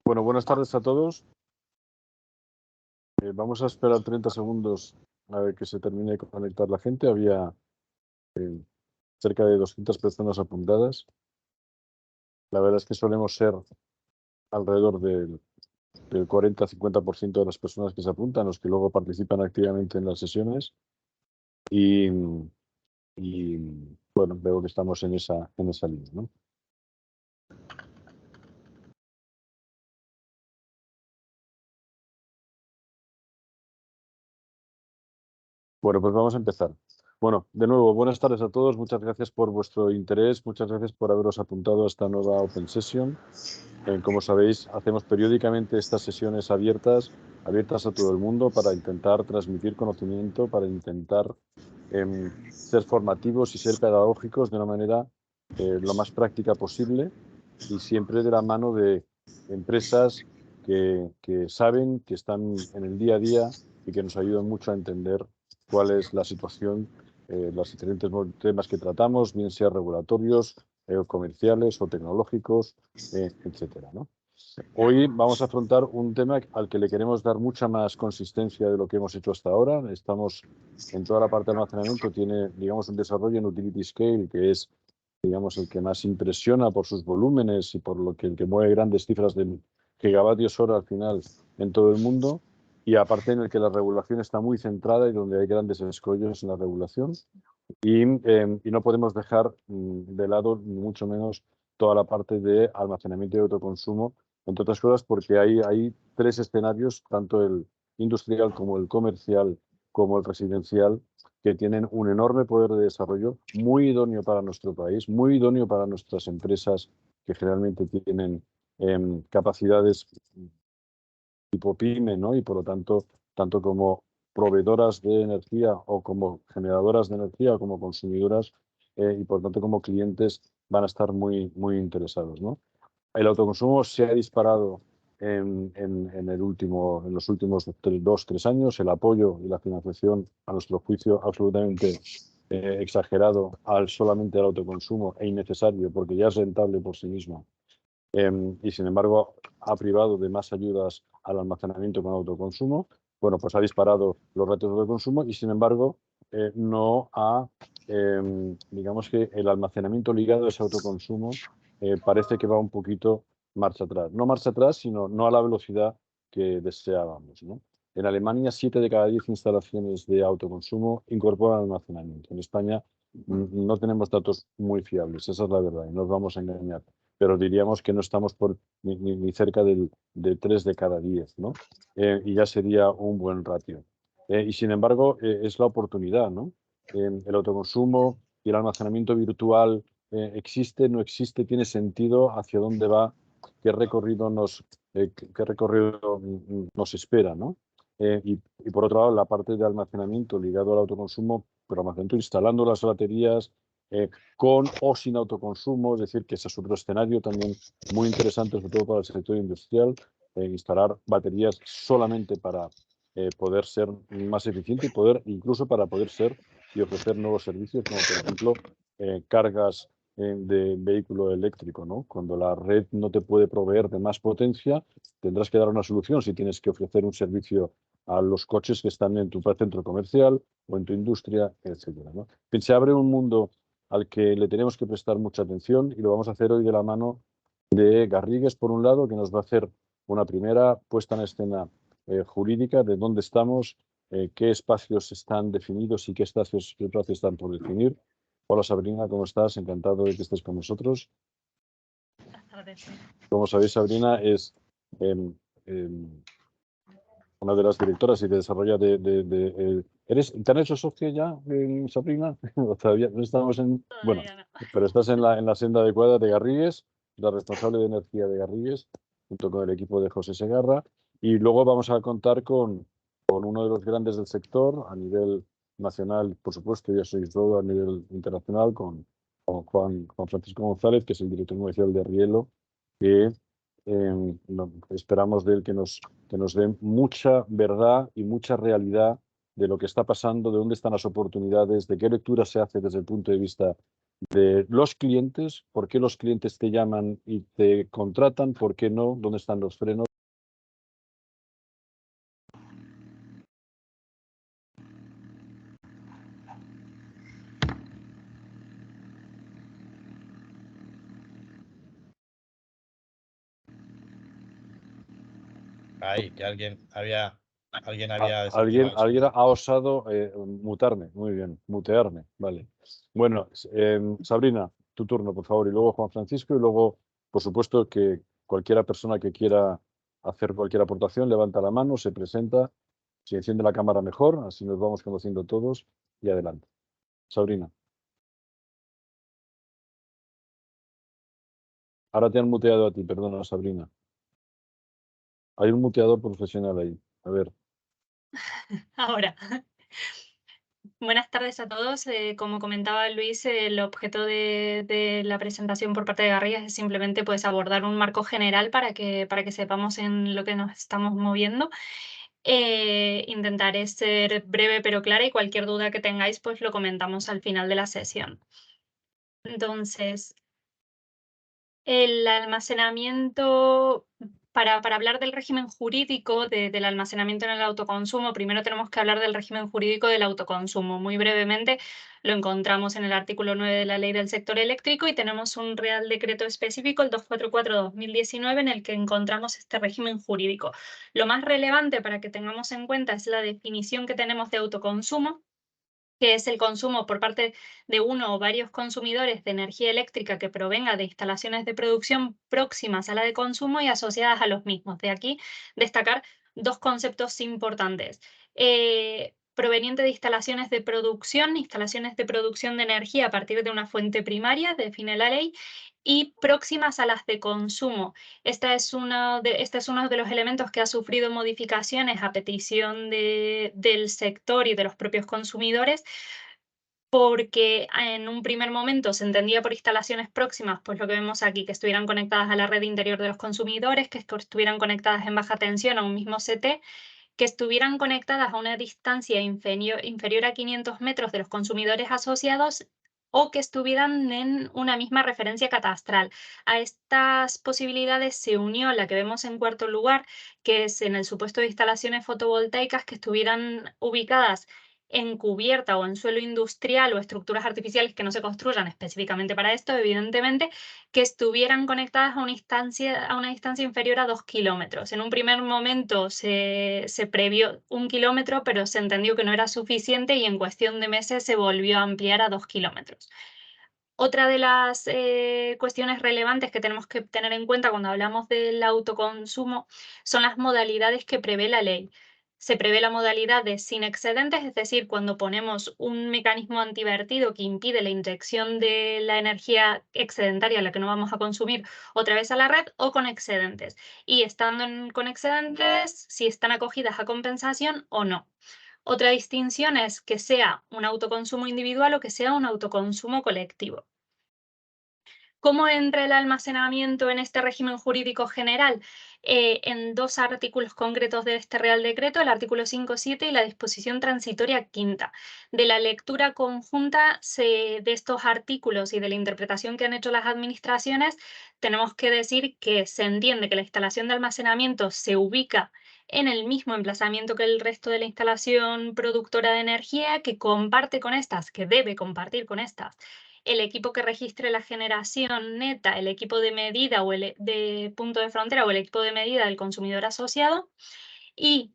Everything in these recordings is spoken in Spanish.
Bueno, buenas tardes a todos. Vamos a esperar 30 segundos a ver que se termine de conectar la gente. Había cerca de 200 personas apuntadas. La verdad es que solemos ser alrededor del 40-50% de las personas que se apuntan, los que luego participan activamente en las sesiones. Y bueno, veo que estamos en esa línea, ¿no? Bueno, pues vamos a empezar. Bueno, de nuevo, buenas tardes a todos. Muchas gracias por vuestro interés. Muchas gracias por haberos apuntado a esta nueva Open Session. Como sabéis, hacemos periódicamente estas sesiones abiertas a todo el mundo para intentar transmitir conocimiento, para intentar ser formativos y ser pedagógicos de una manera lo más práctica posible y siempre de la mano de empresas que saben, que están en el día a día y que nos ayudan mucho a entender cuál es la situación, los diferentes temas que tratamos, bien sean regulatorios, comerciales o tecnológicos, etcétera, ¿no? Hoy vamos a afrontar un tema al que le queremos dar mucha más consistencia de lo que hemos hecho hasta ahora. Estamos en toda la parte de almacenamiento, tiene, digamos, un desarrollo en utility scale que es, digamos, el que más impresiona por sus volúmenes y por lo que el que mueve grandes cifras de gigavatios hora al final en todo el mundo. Y aparte en el que la regulación está muy centrada y donde hay grandes escollos en la regulación. Y no podemos dejar de lado, ni mucho menos, toda la parte de almacenamiento y autoconsumo, entre otras cosas porque hay tres escenarios, tanto el industrial como el comercial, como el residencial, que tienen un enorme poder de desarrollo, muy idóneo para nuestro país, muy idóneo para nuestras empresas, que generalmente tienen capacidades tipo PYME, ¿no? Y por lo tanto, tanto como proveedoras de energía o como generadoras de energía o como consumidoras y por tanto como clientes van a estar muy, muy interesados, ¿no? El autoconsumo se ha disparado en los últimos 2-3 años. El apoyo y la financiación, a nuestro juicio, absolutamente exagerado solamente al autoconsumo e innecesario porque ya es rentable por sí mismo. Y sin embargo ha privado de más ayudas al almacenamiento con autoconsumo. Bueno, pues ha disparado los ratios de autoconsumo y sin embargo no ha, digamos que el almacenamiento ligado a ese autoconsumo parece que va un poquito marcha atrás. No marcha atrás, sino no a la velocidad que deseábamos, ¿no? En Alemania, 7 de cada 10 instalaciones de autoconsumo incorporan almacenamiento. En España no tenemos datos muy fiables, esa es la verdad, y no nos vamos a engañar. Pero diríamos que no estamos ni cerca de 3 de cada 10, ¿no? Y ya sería un buen ratio. Y sin embargo, es la oportunidad, ¿no? El autoconsumo y el almacenamiento virtual existe, no existe, tiene sentido, hacia dónde va, qué recorrido nos espera, ¿no? Y por otro lado, la parte de almacenamiento ligado al autoconsumo, pero almacenamiento instalando las baterías, con o sin autoconsumo, es decir, que ese es otro escenario también muy interesante, sobre todo para el sector industrial, instalar baterías solamente para poder ser más eficiente y incluso para poder ser y ofrecer nuevos servicios, como por ejemplo cargas de vehículo eléctrico, ¿no? Cuando la red no te puede proveer de más potencia, tendrás que dar una solución si tienes que ofrecer un servicio a los coches que están en tu centro comercial o en tu industria, etcétera, ¿no? Se abre un mundo al que le tenemos que prestar mucha atención y lo vamos a hacer hoy de la mano de Garrigues, por un lado, que nos va a hacer una primera puesta en escena jurídica de dónde estamos, qué espacios están definidos y qué espacios están por definir. Hola Sabrina, ¿cómo estás? Encantado de que estés con nosotros. Buenas tardes. Como sabéis, Sabrina es una de las directoras y de desarrollo ¿te han hecho socio ya, Sabrina? Todavía no estamos en... Bueno, No. pero estás en la senda adecuada de Garrigues, la responsable de energía de Garrigues, junto con el equipo de José Segarra. Y luego vamos a contar con uno de los grandes del sector a nivel nacional, por supuesto, ya sois todo a nivel internacional, con Juan Francisco González, que es el director comercial de Rielo, que esperamos de él que nos dé mucha verdad y mucha realidad de lo que está pasando, de dónde están las oportunidades, de qué lectura se hace desde el punto de vista de los clientes, por qué los clientes te llaman y te contratan, por qué no, dónde están los frenos. Ahí, que alguien había Alguien desactivado eso. ha osado mutarme, muy bien, mutearme, vale. Bueno, Sabrina, tu turno, por favor, y luego Juan Francisco, y luego, por supuesto, que cualquiera persona que quiera hacer cualquier aportación, levanta la mano, se presenta, si enciende la cámara mejor, así nos vamos conociendo todos, y adelante. Sabrina. Ahora te han muteado a ti, perdona, Sabrina. Hay un muteador profesional ahí. A ver. Ahora. Buenas tardes a todos. Como comentaba Luis, el objeto de la presentación por parte de Garrigues es simplemente pues, abordar un marco general para que sepamos en lo que nos estamos moviendo. Intentaré ser breve pero clara y cualquier duda que tengáis pues lo comentamos al final de la sesión. Entonces, el almacenamiento, para hablar del régimen jurídico del almacenamiento en el autoconsumo, primero tenemos que hablar del régimen jurídico del autoconsumo. Muy brevemente, lo encontramos en el artículo 9 de la Ley del Sector Eléctrico y tenemos un Real Decreto específico, el 244/2019, en el que encontramos este régimen jurídico. Lo más relevante para que tengamos en cuenta es la definición que tenemos de autoconsumo, que es el consumo por parte de uno o varios consumidores de energía eléctrica que provenga de instalaciones de producción próximas a la de consumo y asociadas a los mismos. De aquí destacar dos conceptos importantes. Proveniente de instalaciones de producción de energía a partir de una fuente primaria, define la ley, y próximas a las de consumo. Este es uno de los elementos que ha sufrido modificaciones a petición del sector y de los propios consumidores, porque en un primer momento se entendía por instalaciones próximas, pues lo que vemos aquí, que estuvieran conectadas a la red interior de los consumidores, que estuvieran conectadas en baja tensión a un mismo CT, que estuvieran conectadas a una distancia inferior a 500 metros de los consumidores asociados o que estuvieran en una misma referencia catastral. A estas posibilidades se unió la que vemos en cuarto lugar, que es en el supuesto de instalaciones fotovoltaicas que estuvieran ubicadas en cubierta o en suelo industrial o estructuras artificiales que no se construyan específicamente para esto, evidentemente, que estuvieran conectadas a una distancia inferior a 2 kilómetros. En un primer momento se previó 1 kilómetro, pero se entendió que no era suficiente y en cuestión de meses se volvió a ampliar a 2 kilómetros. Otra de las cuestiones relevantes que tenemos que tener en cuenta cuando hablamos del autoconsumo son las modalidades que prevé la ley. Se prevé la modalidad de sin excedentes, es decir, cuando ponemos un mecanismo antivertido que impide la inyección de la energía excedentaria, la que no vamos a consumir, otra vez a la red, o con excedentes. Y estando con excedentes, si están acogidas a compensación o no. Otra distinción es que sea un autoconsumo individual o que sea un autoconsumo colectivo. ¿Cómo entra el almacenamiento en este régimen jurídico general? En dos artículos concretos de este Real Decreto, el artículo 5.7 y la disposición transitoria quinta. De la lectura conjunta de estos artículos y de la interpretación que han hecho las administraciones, tenemos que decir que se entiende que la instalación de almacenamiento se ubica en el mismo emplazamiento que el resto de la instalación productora de energía, que comparte con estas, que debe compartir con estas, el equipo que registre la generación neta, el equipo de medida o de punto de frontera o el equipo de medida del consumidor asociado, y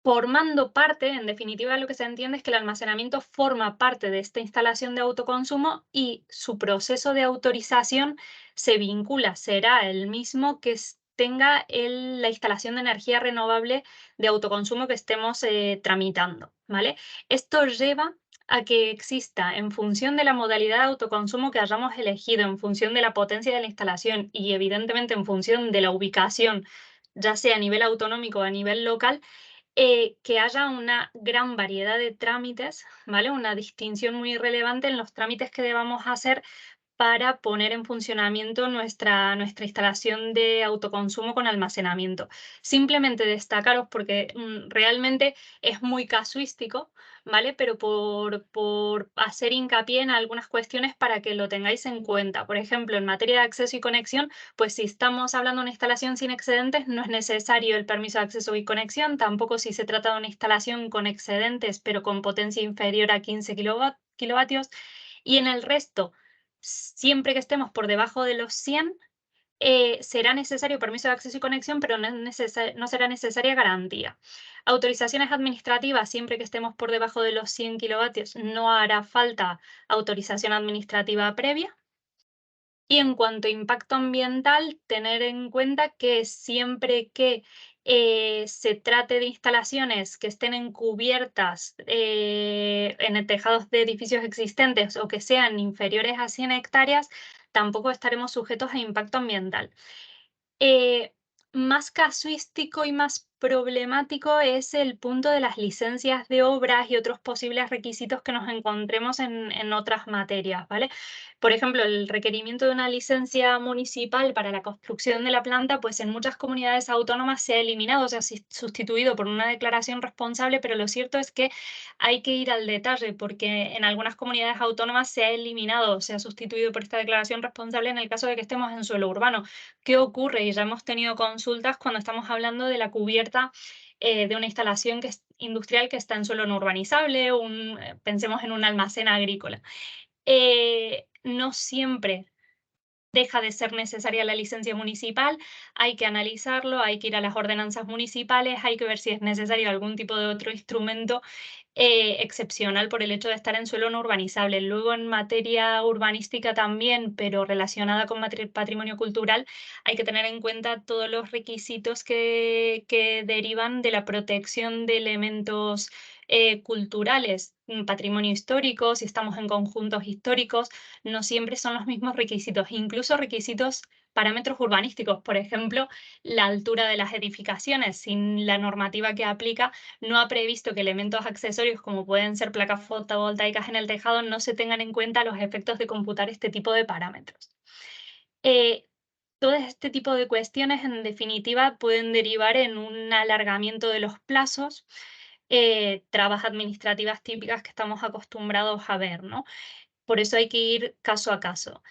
formando parte, en definitiva, lo que se entiende es que el almacenamiento forma parte de esta instalación de autoconsumo y su proceso de autorización se vincula, será el mismo que tenga la instalación de energía renovable de autoconsumo que estemos tramitando, ¿vale? Esto lleva a que exista, en función de la modalidad de autoconsumo que hayamos elegido, en función de la potencia de la instalación y evidentemente en función de la ubicación, ya sea a nivel autonómico o a nivel local, que haya una gran variedad de trámites, ¿vale? Una distinción muy relevante en los trámites que debamos hacer para poner en funcionamiento nuestra instalación de autoconsumo con almacenamiento. Simplemente destacaros porque realmente es muy casuístico, ¿vale? Pero por hacer hincapié en algunas cuestiones para que lo tengáis en cuenta. Por ejemplo, en materia de acceso y conexión, pues si estamos hablando de una instalación sin excedentes, no es necesario el permiso de acceso y conexión, tampoco si se trata de una instalación con excedentes, pero con potencia inferior a 15 kilovatios. Y en el resto, siempre que estemos por debajo de los 100, será necesario permiso de acceso y conexión, pero no será necesaria garantía. Autorizaciones administrativas, siempre que estemos por debajo de los 100 kilovatios, no hará falta autorización administrativa previa. Y en cuanto a impacto ambiental, tener en cuenta que siempre que se trate de instalaciones que estén encubiertas en tejados de edificios existentes o que sean inferiores a 100 hectáreas, tampoco estaremos sujetos a impacto ambiental. Más casuístico y más problemático es el punto de las licencias de obras y otros posibles requisitos que nos encontremos en otras materias, ¿vale? Por ejemplo, el requerimiento de una licencia municipal para la construcción de la planta, pues en muchas comunidades autónomas se ha eliminado, se ha sustituido por una declaración responsable, pero lo cierto es que hay que ir al detalle, porque en algunas comunidades autónomas se ha eliminado, se ha sustituido por esta declaración responsable en el caso de que estemos en suelo urbano. ¿Qué ocurre? Y ya hemos tenido consultas cuando estamos hablando de la cubierta de una instalación que es industrial que está en suelo no urbanizable, pensemos en un almacén agrícola. No siempre deja de ser necesaria la licencia municipal, hay que analizarlo, hay que ir a las ordenanzas municipales, hay que ver si es necesario algún tipo de otro instrumento excepcional por el hecho de estar en suelo no urbanizable. Luego, en materia urbanística también, pero relacionada con patrimonio cultural, hay que tener en cuenta todos los requisitos que derivan de la protección de elementos culturales, patrimonio histórico, si estamos en conjuntos históricos, no siempre son los mismos requisitos, incluso requisitos parámetros urbanísticos, por ejemplo, la altura de las edificaciones. Sin la normativa que aplica, no ha previsto que elementos accesorios como pueden ser placas fotovoltaicas en el tejado no se tengan en cuenta a los efectos de computar este tipo de parámetros. Todo este tipo de cuestiones, en definitiva, pueden derivar en un alargamiento de los plazos, trabas administrativas típicas que estamos acostumbrados a ver, ¿no? Por eso hay que ir caso a caso.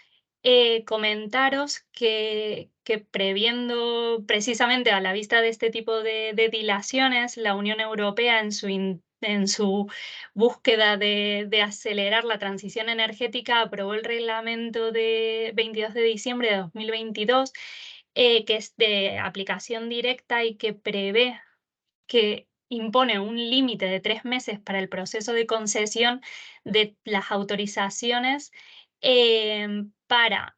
Comentaros que previendo precisamente a la vista de este tipo de dilaciones, la Unión Europea en su búsqueda de acelerar la transición energética aprobó el reglamento de 22 de diciembre de 2022, que es de aplicación directa y que prevé que impone un límite de 3 meses para el proceso de concesión de las autorizaciones para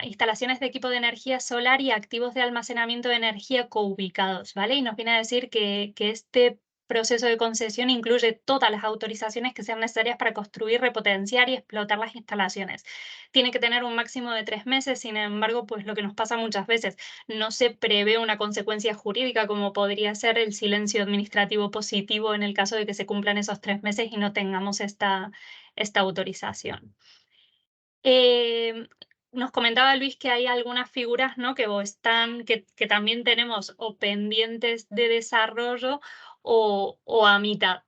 instalaciones de equipo de energía solar y activos de almacenamiento de energía coubicados, ¿vale? Y nos viene a decir que este proceso de concesión incluye todas las autorizaciones que sean necesarias para construir, repotenciar y explotar las instalaciones. Tiene que tener un máximo de 3 meses, sin embargo, pues lo que nos pasa muchas veces, no se prevé una consecuencia jurídica como podría ser el silencio administrativo positivo en el caso de que se cumplan esos 3 meses y no tengamos esta autorización. Nos comentaba Luis que hay algunas figuras, ¿no? que también tenemos o pendientes de desarrollo o a mitad.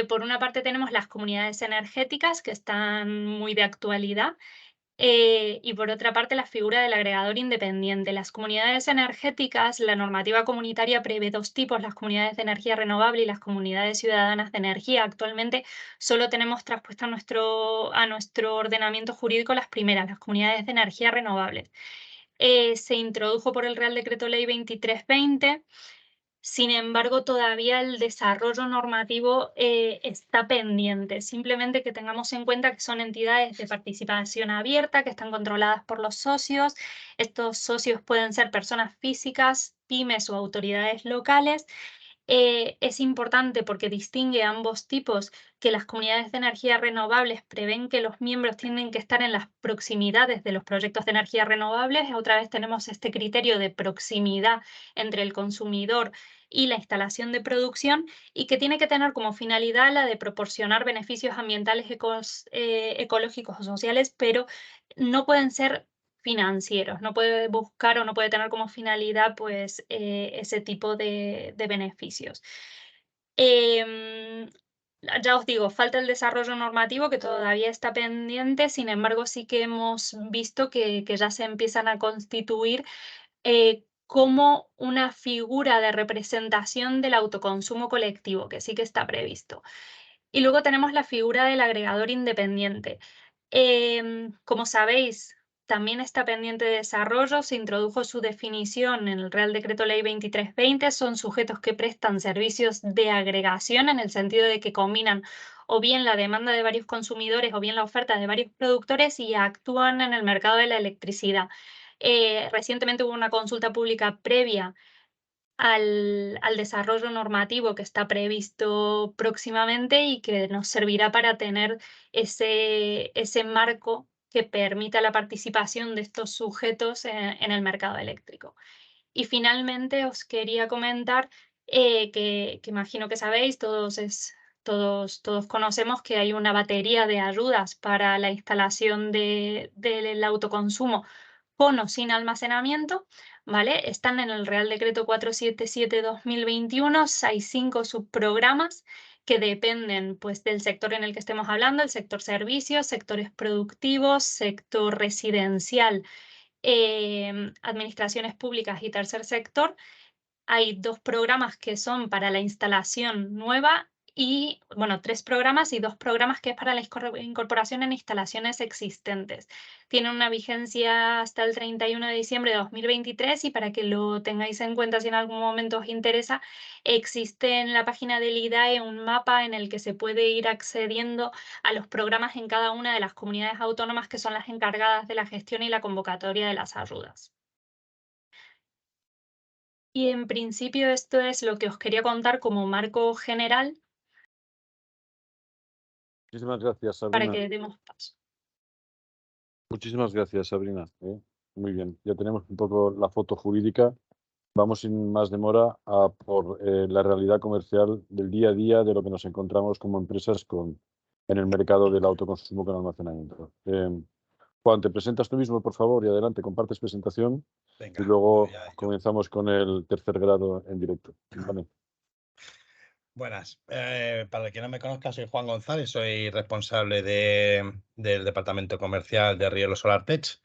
Por una parte tenemos las comunidades energéticas que están muy de actualidad. Y por otra parte, la figura del agregador independiente. Las comunidades energéticas, la normativa comunitaria prevé dos tipos, las comunidades de energía renovable y las comunidades ciudadanas de energía. Actualmente solo tenemos traspuesta a nuestro ordenamiento jurídico las primeras, las comunidades de energía renovables. Se introdujo por el Real Decreto Ley 2320. Sin embargo, todavía el desarrollo normativo está pendiente. Simplemente que tengamos en cuenta que son entidades de participación abierta, que están controladas por los socios. Estos socios pueden ser personas físicas, pymes o autoridades locales. Es importante porque distingue ambos tipos, que las comunidades de energía renovables prevén que los miembros tienen que estar en las proximidades de los proyectos de energía renovables. Otra vez tenemos este criterio de proximidad entre el consumidor y la instalación de producción, y que tiene que tener como finalidad la de proporcionar beneficios ambientales, ecológicos o sociales, pero no pueden ser financieros, no puede buscar o no puede tener como finalidad pues ese tipo de beneficios. Ya os digo, falta el desarrollo normativo que todavía está pendiente, sin embargo sí que hemos visto que ya se empiezan a constituir como una figura de representación del autoconsumo colectivo, que sí que está previsto. Y luego tenemos la figura del agregador independiente. Como sabéis, también está pendiente de desarrollo, se introdujo su definición en el Real Decreto Ley 2320, son sujetos que prestan servicios de agregación en el sentido de que combinan o bien la demanda de varios consumidores o bien la oferta de varios productores y actúan en el mercado de la electricidad. Recientemente hubo una consulta pública previa al desarrollo normativo que está previsto próximamente y que nos servirá para tener ese marco que permita la participación de estos sujetos en el mercado eléctrico. Y finalmente os quería comentar que imagino que sabéis, todos conocemos que hay una batería de ayudas para la instalación del autoconsumo con o sin almacenamiento, ¿vale? Están en el Real Decreto 477/2021, hay 5 subprogramas que dependen pues, del sector en el que estemos hablando, el sector servicios, sectores productivos, sector residencial, administraciones públicas y tercer sector. Hay 2 programas que son para la instalación nueva y, bueno, 3 programas y 2 programas que es para la incorporación en instalaciones existentes. Tienen una vigencia hasta el 31 de diciembre de 2023 y para que lo tengáis en cuenta si en algún momento os interesa, existe en la página del IDAE un mapa en el que se puede ir accediendo a los programas en cada una de las comunidades autónomas que son las encargadas de la gestión y la convocatoria de las ayudas. Y en principio esto es lo que os quería contar como marco general Muchísimas gracias, para Sabrina. que demos paso. Muchísimas gracias, Sabrina. Muy bien, ya tenemos un poco la foto jurídica. Vamos sin más demora a por la realidad comercial del día a día de lo que nos encontramos como empresas en el mercado del autoconsumo con almacenamiento. Juan, te presentas tú mismo, por favor, y adelante, compartes presentación. Venga, Y luego voy a ello. comenzamos con el tercer grado en directo. Vale. Buenas. Para el que no me conozca, soy Juan González, soy responsable del departamento comercial de Rielo Solar Tech,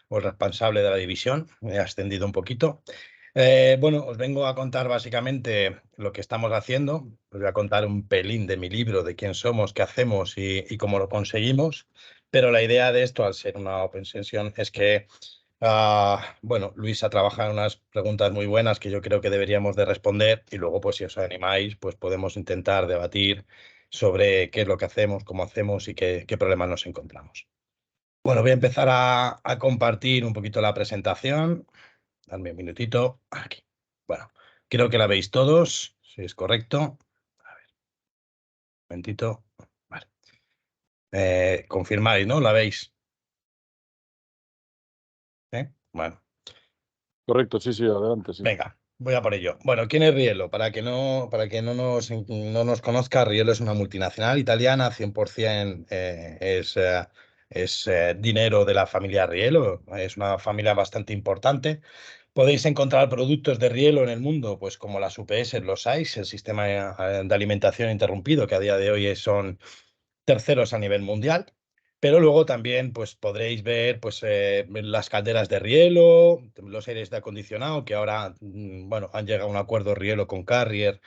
o responsable de la división, me he ascendido un poquito. Bueno, os vengo a contar básicamente lo que estamos haciendo. Os voy a contar un pelín de mi libro, de quién somos, qué hacemos y cómo lo conseguimos. Pero la idea de esto, al ser una open session, es que bueno, Luisa trabaja en unas preguntas muy buenas que yo creo que deberíamos de responder y luego, pues si os animáis, pues podemos intentar debatir sobre qué es lo que hacemos, cómo hacemos y qué problemas nos encontramos. Bueno, voy a empezar a compartir un poquito la presentación. Dame un minutito. Aquí. Bueno, creo que la veis todos, si es correcto. A ver, un momentito. Vale. Confirmáis, ¿no? ¿La veis? Bueno. Correcto, sí, adelante. Sí. Venga, voy a por ello. Bueno, ¿quién es Rielo? Para que no nos conozca, Rielo es una multinacional italiana, 100% es dinero de la familia Rielo, es una familia bastante importante. Podéis encontrar productos de Rielo en el mundo, pues como las UPS, los SAIS, el sistema de alimentación interrumpido, que a día de hoy son terceros a nivel mundial. Pero luego también pues, podréis ver pues, las calderas de Rielo, los aires de acondicionado, que ahora bueno, han llegado a un acuerdo Rielo con Carrier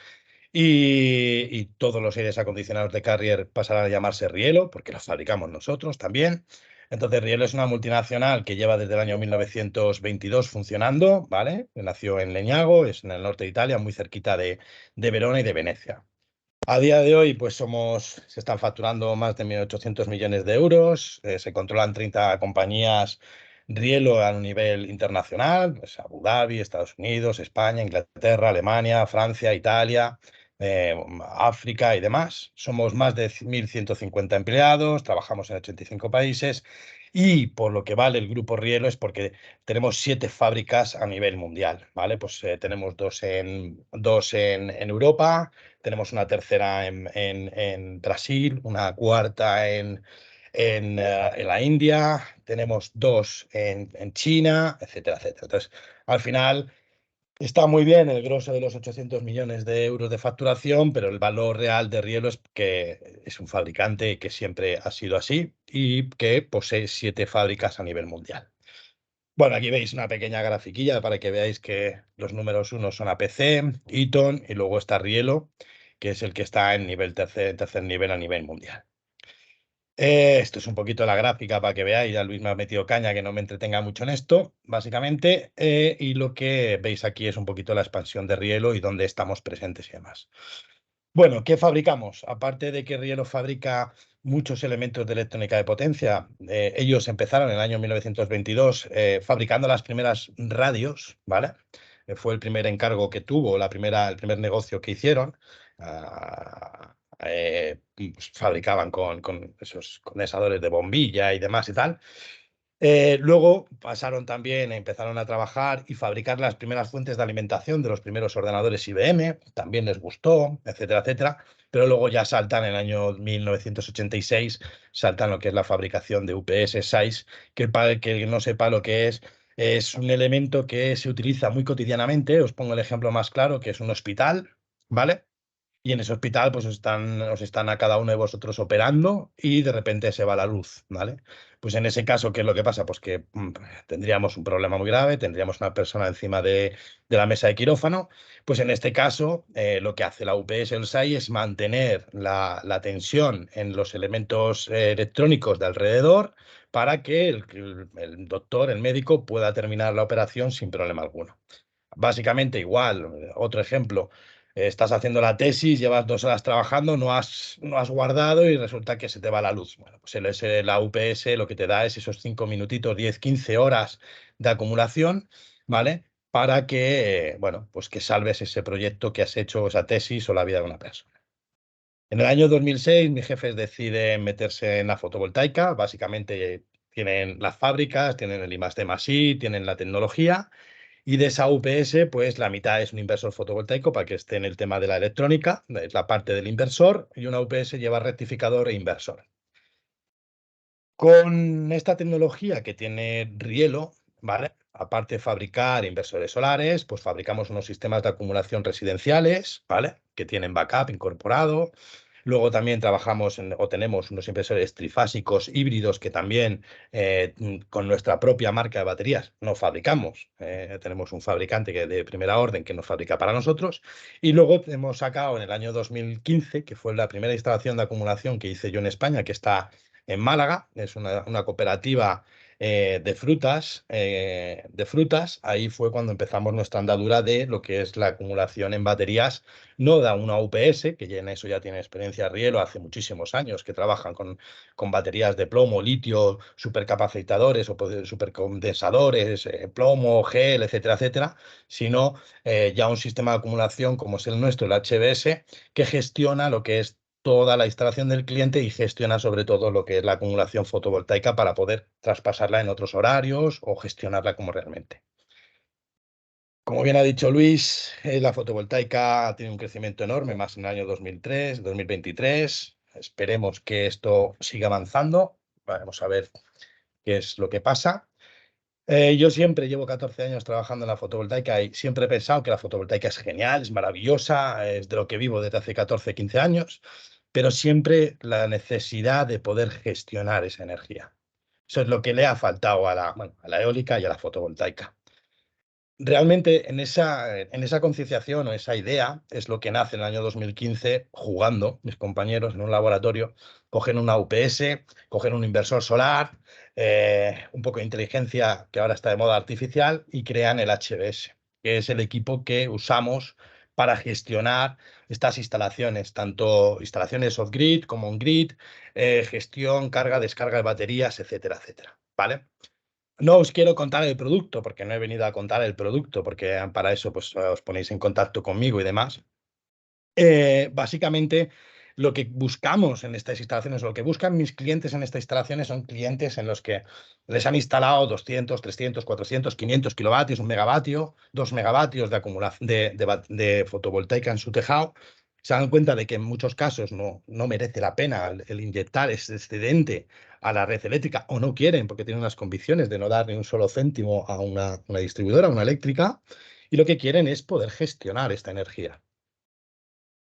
y todos los aires acondicionados de Carrier pasarán a llamarse Rielo, porque los fabricamos nosotros también. Entonces, Rielo es una multinacional que lleva desde el año 1922 funcionando, ¿vale? Nació en Leñago, es en el norte de Italia, muy cerquita de Verona y de Venecia. A día de hoy, pues se están facturando más de 1.800 millones de euros, se controlan 30 compañías rielo a nivel internacional, pues Abu Dhabi, Estados Unidos, España, Inglaterra, Alemania, Francia, Italia, África y demás. Somos más de 1.150 empleados, trabajamos en 85 países y por lo que vale el grupo Rielo es porque tenemos 7 fábricas a nivel mundial, ¿vale? Pues tenemos dos en Europa, tenemos una tercera en Brasil, una cuarta en la India, tenemos 2 en China, etcétera, etcétera. Entonces, al final está muy bien el grosso de los 800 millones de euros de facturación, pero el valor real de Rielo es que es un fabricante que siempre ha sido así y que posee 7 fábricas a nivel mundial. Bueno, aquí veis una pequeña grafiquilla para que veáis que los números 1 son APC, Eaton y luego está Rielo, que es el que está en nivel tercer nivel a nivel mundial. Esto es un poquito la gráfica para que veáis, ya Luis me ha metido caña que no me entretenga mucho en esto, básicamente, y lo que veis aquí es un poquito la expansión de Rielo y dónde estamos presentes y demás. Bueno, ¿qué fabricamos? Aparte de que Rielo fabrica muchos elementos de electrónica de potencia, ellos empezaron en el año 1922 fabricando las primeras radios, ¿vale? Fue el primer encargo que tuvo, el primer negocio que hicieron. Pues fabricaban con esos condensadores de bombilla y demás y tal. Luego pasaron también, empezaron a trabajar y fabricar las primeras fuentes de alimentación de los primeros ordenadores IBM, también les gustó, etcétera, etcétera, pero luego ya saltan en el año 1986, saltan lo que es la fabricación de UPS SAIS, que para el que no sepa lo que es un elemento que se utiliza muy cotidianamente. Os pongo el ejemplo más claro, que es un hospital, ¿vale? Y en ese hospital pues os están a cada uno de vosotros operando y de repente se va la luz, ¿vale? Pues en ese caso, ¿qué es lo que pasa? Pues que tendríamos un problema muy grave, tendríamos una persona encima de la mesa de quirófano. Pues en este caso, lo que hace la UPS o el SAI es mantener la tensión en los elementos electrónicos de alrededor para que el doctor, el médico, pueda terminar la operación sin problema alguno. Básicamente igual, otro ejemplo, estás haciendo la tesis, llevas 2 horas trabajando, no has guardado y resulta que se te va la luz. Bueno, pues la UPS lo que te da es esos 5 minutitos, 10, 15 horas de acumulación, ¿vale? Para que, bueno, pues que salves ese proyecto que has hecho, esa tesis o la vida de una persona. En el año 2006, mis jefes deciden meterse en la fotovoltaica. Básicamente tienen las fábricas, tienen el I+D+I, tienen la tecnología. Y de esa UPS, pues la mitad es un inversor fotovoltaico para que esté en el tema de la electrónica, es la parte del inversor, y una UPS lleva rectificador e inversor. Con esta tecnología que tiene Rielo, ¿vale? Aparte de fabricar inversores solares, pues fabricamos unos sistemas de acumulación residenciales, ¿vale? Que tienen backup incorporado. Luego también trabajamos o tenemos unos inversores trifásicos híbridos que también con nuestra propia marca de baterías no fabricamos. Tenemos un fabricante de primera orden que nos fabrica para nosotros. Y luego hemos sacado en el año 2015, que fue la primera instalación de acumulación que hice yo en España, que está en Málaga, es una cooperativa de frutas. Ahí fue cuando empezamos nuestra andadura de lo que es la acumulación en baterías. No da una UPS, que ya en eso ya tiene experiencia Rielo hace muchísimos años, que trabajan con baterías de plomo, litio, supercapacitadores o supercondensadores, plomo, gel, etcétera, etcétera, sino ya un sistema de acumulación como es el nuestro, el HBS, que gestiona lo que es toda la instalación del cliente y gestiona sobre todo lo que es la acumulación fotovoltaica para poder traspasarla en otros horarios o gestionarla como realmente. Como bien ha dicho Luis, la fotovoltaica tiene un crecimiento enorme, más en el año 2003, 2023. Esperemos que esto siga avanzando. Vamos a ver qué es lo que pasa. Yo siempre llevo 14 años trabajando en la fotovoltaica y siempre he pensado que la fotovoltaica es genial, es maravillosa, es de lo que vivo desde hace 14, 15 años, pero siempre la necesidad de poder gestionar esa energía. Eso es lo que le ha faltado a la eólica y a la fotovoltaica. Realmente en esa concienciación o esa idea es lo que nace en el año 2015 jugando mis compañeros en un laboratorio, cogen una UPS, cogen un inversor solar, un poco de inteligencia que ahora está de moda artificial y crean el HBS, que es el equipo que usamos para gestionar estas instalaciones, tanto instalaciones off-grid como on-grid, gestión, carga, descarga de baterías, etcétera, etcétera, ¿vale? No os quiero contar el producto, porque no he venido a contar el producto, porque para eso pues, os ponéis en contacto conmigo y demás. Básicamente, lo que buscamos en estas instalaciones, lo que buscan mis clientes en estas instalaciones son clientes en los que les han instalado 200, 300, 400, 500 kilovatios, 1 megavatio, 2 megavatios de acumulación de fotovoltaica en su tejado. Se dan cuenta de que en muchos casos no merece la pena el inyectar ese excedente a la red eléctrica, o no quieren porque tienen unas convicciones de no dar ni un solo céntimo a una distribuidora, a una eléctrica, y lo que quieren es poder gestionar esta energía.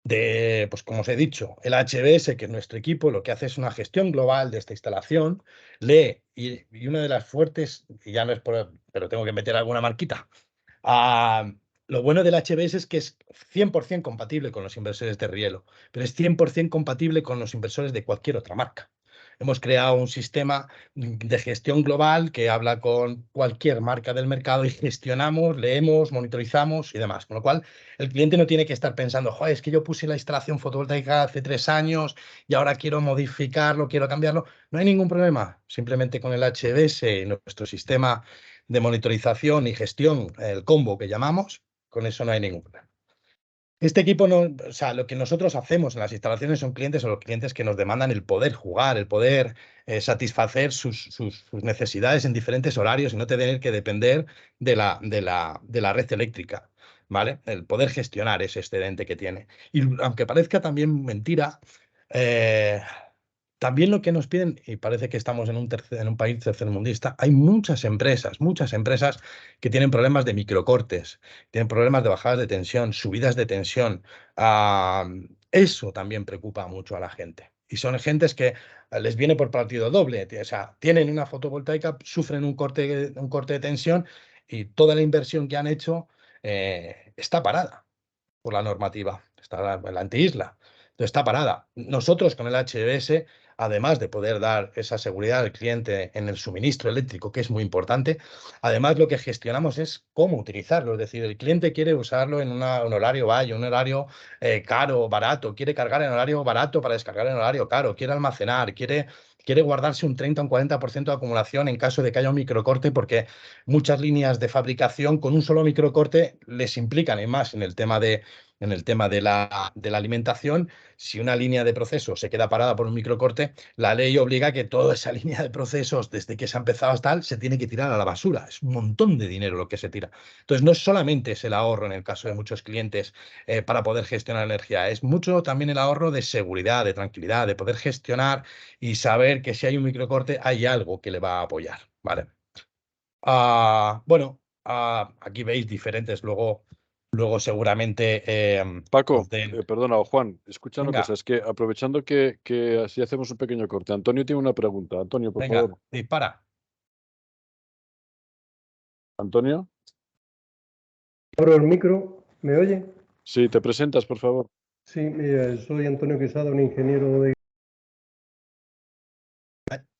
Pues como os he dicho, el HBS, que es nuestro equipo, lo que hace es una gestión global de esta instalación, lee, y una de las fuertes, y ya no es pero tengo que meter alguna marquita, lo bueno del HBS es que es 100% compatible con los inversores de Rielo, pero es 100% compatible con los inversores de cualquier otra marca. Hemos creado un sistema de gestión global que habla con cualquier marca del mercado y gestionamos, leemos, monitorizamos y demás. Con lo cual, el cliente no tiene que estar pensando, joder, es que yo puse la instalación fotovoltaica hace 3 años y ahora quiero modificarlo, quiero cambiarlo. No hay ningún problema. Simplemente con el HBS y nuestro sistema de monitorización y gestión, el combo que llamamos, con eso no hay ningún problema. Este equipo no, o sea, lo que nosotros hacemos en las instalaciones son clientes o los clientes que nos demandan el poder jugar, el poder satisfacer sus necesidades en diferentes horarios y no tener que depender de la red eléctrica, ¿vale? El poder gestionar ese excedente que tiene. Y aunque parezca también mentira, también lo que nos piden, y parece que estamos en un país tercermundista, hay muchas empresas que tienen problemas de microcortes, tienen problemas de bajadas de tensión, subidas de tensión. Eso también preocupa mucho a la gente. Y son gentes que les viene por partido doble. O sea, tienen una fotovoltaica, sufren un corte de tensión y toda la inversión que han hecho está parada por la normativa, está la antiisla. Entonces está parada. Nosotros con el HBS, además de poder dar esa seguridad al cliente en el suministro eléctrico, que es muy importante, además lo que gestionamos es cómo utilizarlo. Es decir, el cliente quiere usarlo en un horario valle, un horario caro, barato, quiere cargar en horario barato para descargar en horario caro, quiere almacenar, quiere guardarse un 30 o un 40% de acumulación en caso de que haya un microcorte, porque muchas líneas de fabricación con un solo microcorte les implican más en el tema de la alimentación. Si una línea de procesos se queda parada por un microcorte, la ley obliga a que toda esa línea de procesos, desde que se ha empezado hasta tal, se tiene que tirar a la basura. Es un montón de dinero lo que se tira. Entonces, no solamente es el ahorro en el caso de muchos clientes para poder gestionar energía, es mucho también el ahorro de seguridad, de tranquilidad, de poder gestionar y saber que si hay un microcorte hay algo que le va a apoyar, ¿vale? Bueno, aquí veis diferentes, luego seguramente Paco, os perdona, o Juan, escucha una cosa, Venga, es que aprovechando que así hacemos un pequeño corte. Antonio tiene una pregunta. Antonio, por venga, favor. dispara. Antonio, Abro el micro, ¿me oye? sí, te presentas, por favor. Sí, soy Antonio Quesada, un ingeniero de...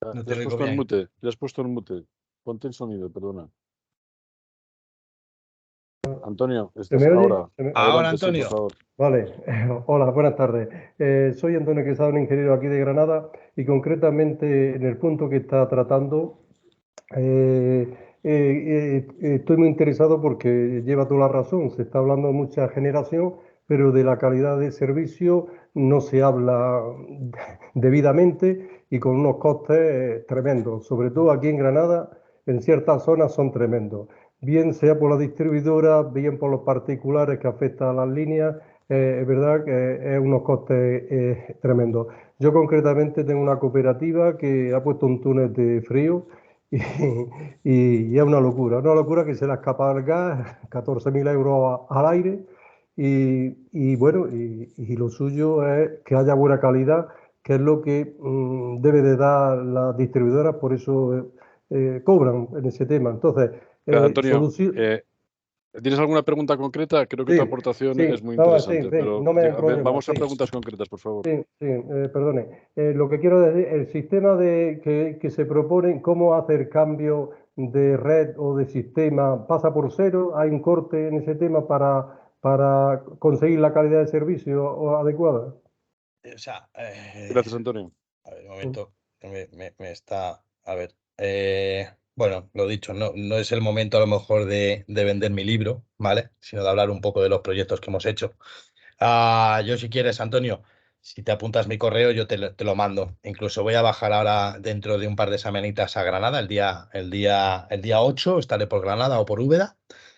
No Le te has oigo puesto en bien. mute, le has puesto en mute. Ponte en sonido, perdona. Antonio, ¿Se estás me oye? ahora. Ahora, Adelante, sí, por Antonio. favor. Vale, hola, buenas tardes. Soy Antonio Quesada, un ingeniero aquí de Granada y concretamente en el punto que está tratando, estoy muy interesado porque lleva toda la razón. Se está hablando de mucha generación, pero de la calidad de servicio no se habla debidamente y con unos costes tremendos. Sobre todo aquí en Granada, en ciertas zonas son tremendos. Bien sea por la distribuidora, bien por los particulares que afectan a las líneas, es verdad que es unos costes tremendos. Yo concretamente tengo una cooperativa que ha puesto un túnel de frío y, y es una locura que se le escapa el gas, 14.000 euros al aire y bueno, y lo suyo es que haya buena calidad, que es lo que debe de dar las distribuidoras, por eso cobran en ese tema. Entonces, Antonio, solución... ¿tienes alguna pregunta concreta? Creo que tu Sí, aportación sí, es muy no, sí, interesante, sí, pero no me a ver, enrollo más, vamos a sí. preguntas concretas, por favor. Sí, sí, perdone. Lo que quiero decir, el sistema que se propone, cómo hacer cambio de red o de sistema, pasa por cero, hay un corte en ese tema para conseguir la calidad de servicio adecuada. O sea, Gracias, Antonio. a ver, un momento, me está. A ver. bueno, lo dicho, no es el momento a lo mejor de vender mi libro, ¿vale? Sino de hablar un poco de los proyectos que hemos hecho. Yo si quieres, Antonio, si te apuntas mi correo, yo te lo mando. Incluso voy a bajar ahora dentro de un par de semanitas a Granada, el día 8 estaré por Granada o por Úbeda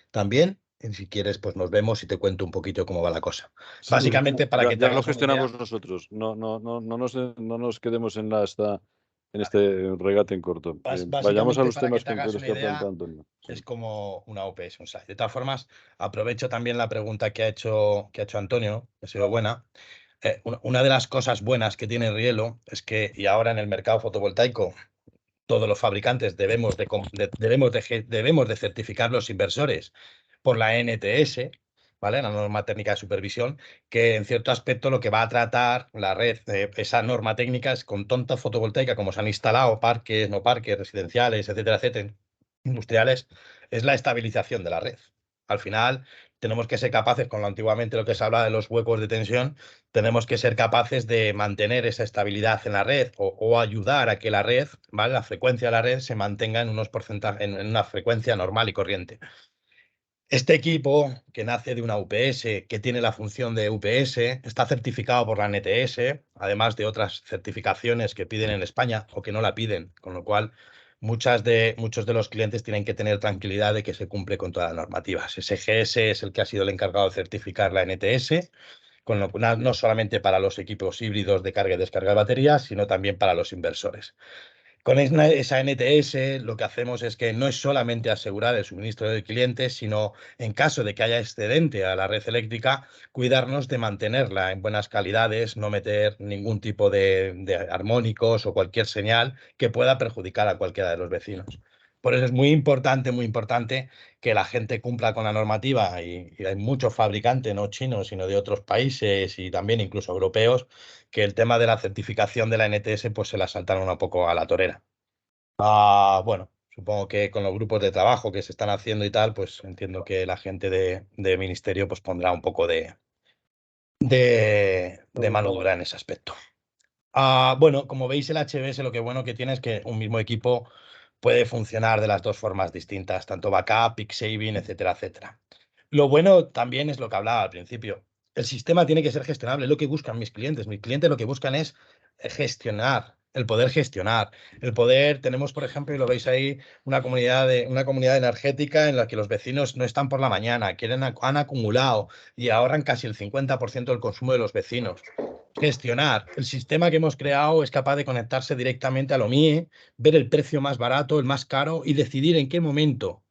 también. Y si quieres, pues nos vemos y te cuento un poquito cómo va la cosa. Sí, Básicamente, para que te ya lo hagas una idea, gestionamos nosotros. No nos quedemos en este regate en corto. Vayamos a básicamente los para que temas te hagas concretos una que ha idea, planteado Antonio. Sí. es como una OPS, un site. De todas formas, aprovecho también la pregunta que ha hecho Antonio, que ha sido buena. Una de las cosas buenas que tiene Rielo es que, y ahora en el mercado fotovoltaico, todos los fabricantes debemos de certificar los inversores por la NTS, ¿vale? La norma técnica de supervisión, que en cierto aspecto lo que va a tratar la red, esa norma técnica es con tonta fotovoltaica, como se han instalado parques, no parques, residenciales, etcétera, etcétera, industriales, es la estabilización de la red. Al final, tenemos que ser capaces, con lo antiguamente lo que se habla de los huecos de tensión, tenemos que ser capaces de mantener esa estabilidad en la red o ayudar a que la red, ¿vale? La frecuencia de la red se mantenga en unos porcentajes, en una frecuencia normal y corriente. Este equipo, que nace de una UPS, que tiene la función de UPS, está certificado por la NTS, además de otras certificaciones que piden en España o que no la piden, con lo cual muchos de los clientes tienen que tener tranquilidad de que se cumple con todas las normativas. SGS es el que ha sido el encargado de certificar la NTS, con lo cual no solamente para los equipos híbridos de carga y descarga de baterías, sino también para los inversores. Con esa NTS lo que hacemos es que no es solamente asegurar el suministro del cliente, sino en caso de que haya excedente a la red eléctrica, cuidarnos de mantenerla en buenas calidades, no meter ningún tipo de armónicos o cualquier señal que pueda perjudicar a cualquiera de los vecinos. Por eso es muy importante que la gente cumpla con la normativa y hay muchos fabricantes, no chinos, sino de otros países y también incluso europeos, que el tema de la certificación de la NTS pues se la saltaron un poco a la torera. Bueno, supongo que con los grupos de trabajo que se están haciendo y tal, pues entiendo que la gente de ministerio pues pondrá un poco de mano dura en ese aspecto. Bueno, como veis, el HBS lo que bueno que tiene es que un mismo equipo puede funcionar de las dos formas distintas, tanto backup, peak saving, etcétera, etcétera. Lo bueno también es lo que hablaba al principio. El sistema tiene que ser gestionable, es lo que buscan mis clientes. Mis clientes lo que buscan es gestionar, el poder gestionar, el poder. Tenemos, por ejemplo, y lo veis ahí, una comunidad energética en la que los vecinos no están por la mañana, han acumulado y ahorran casi el 50% del consumo de los vecinos. Gestionar. El sistema que hemos creado es capaz de conectarse directamente a lo MIE, ver el precio más barato, el más caro y decidir en qué momento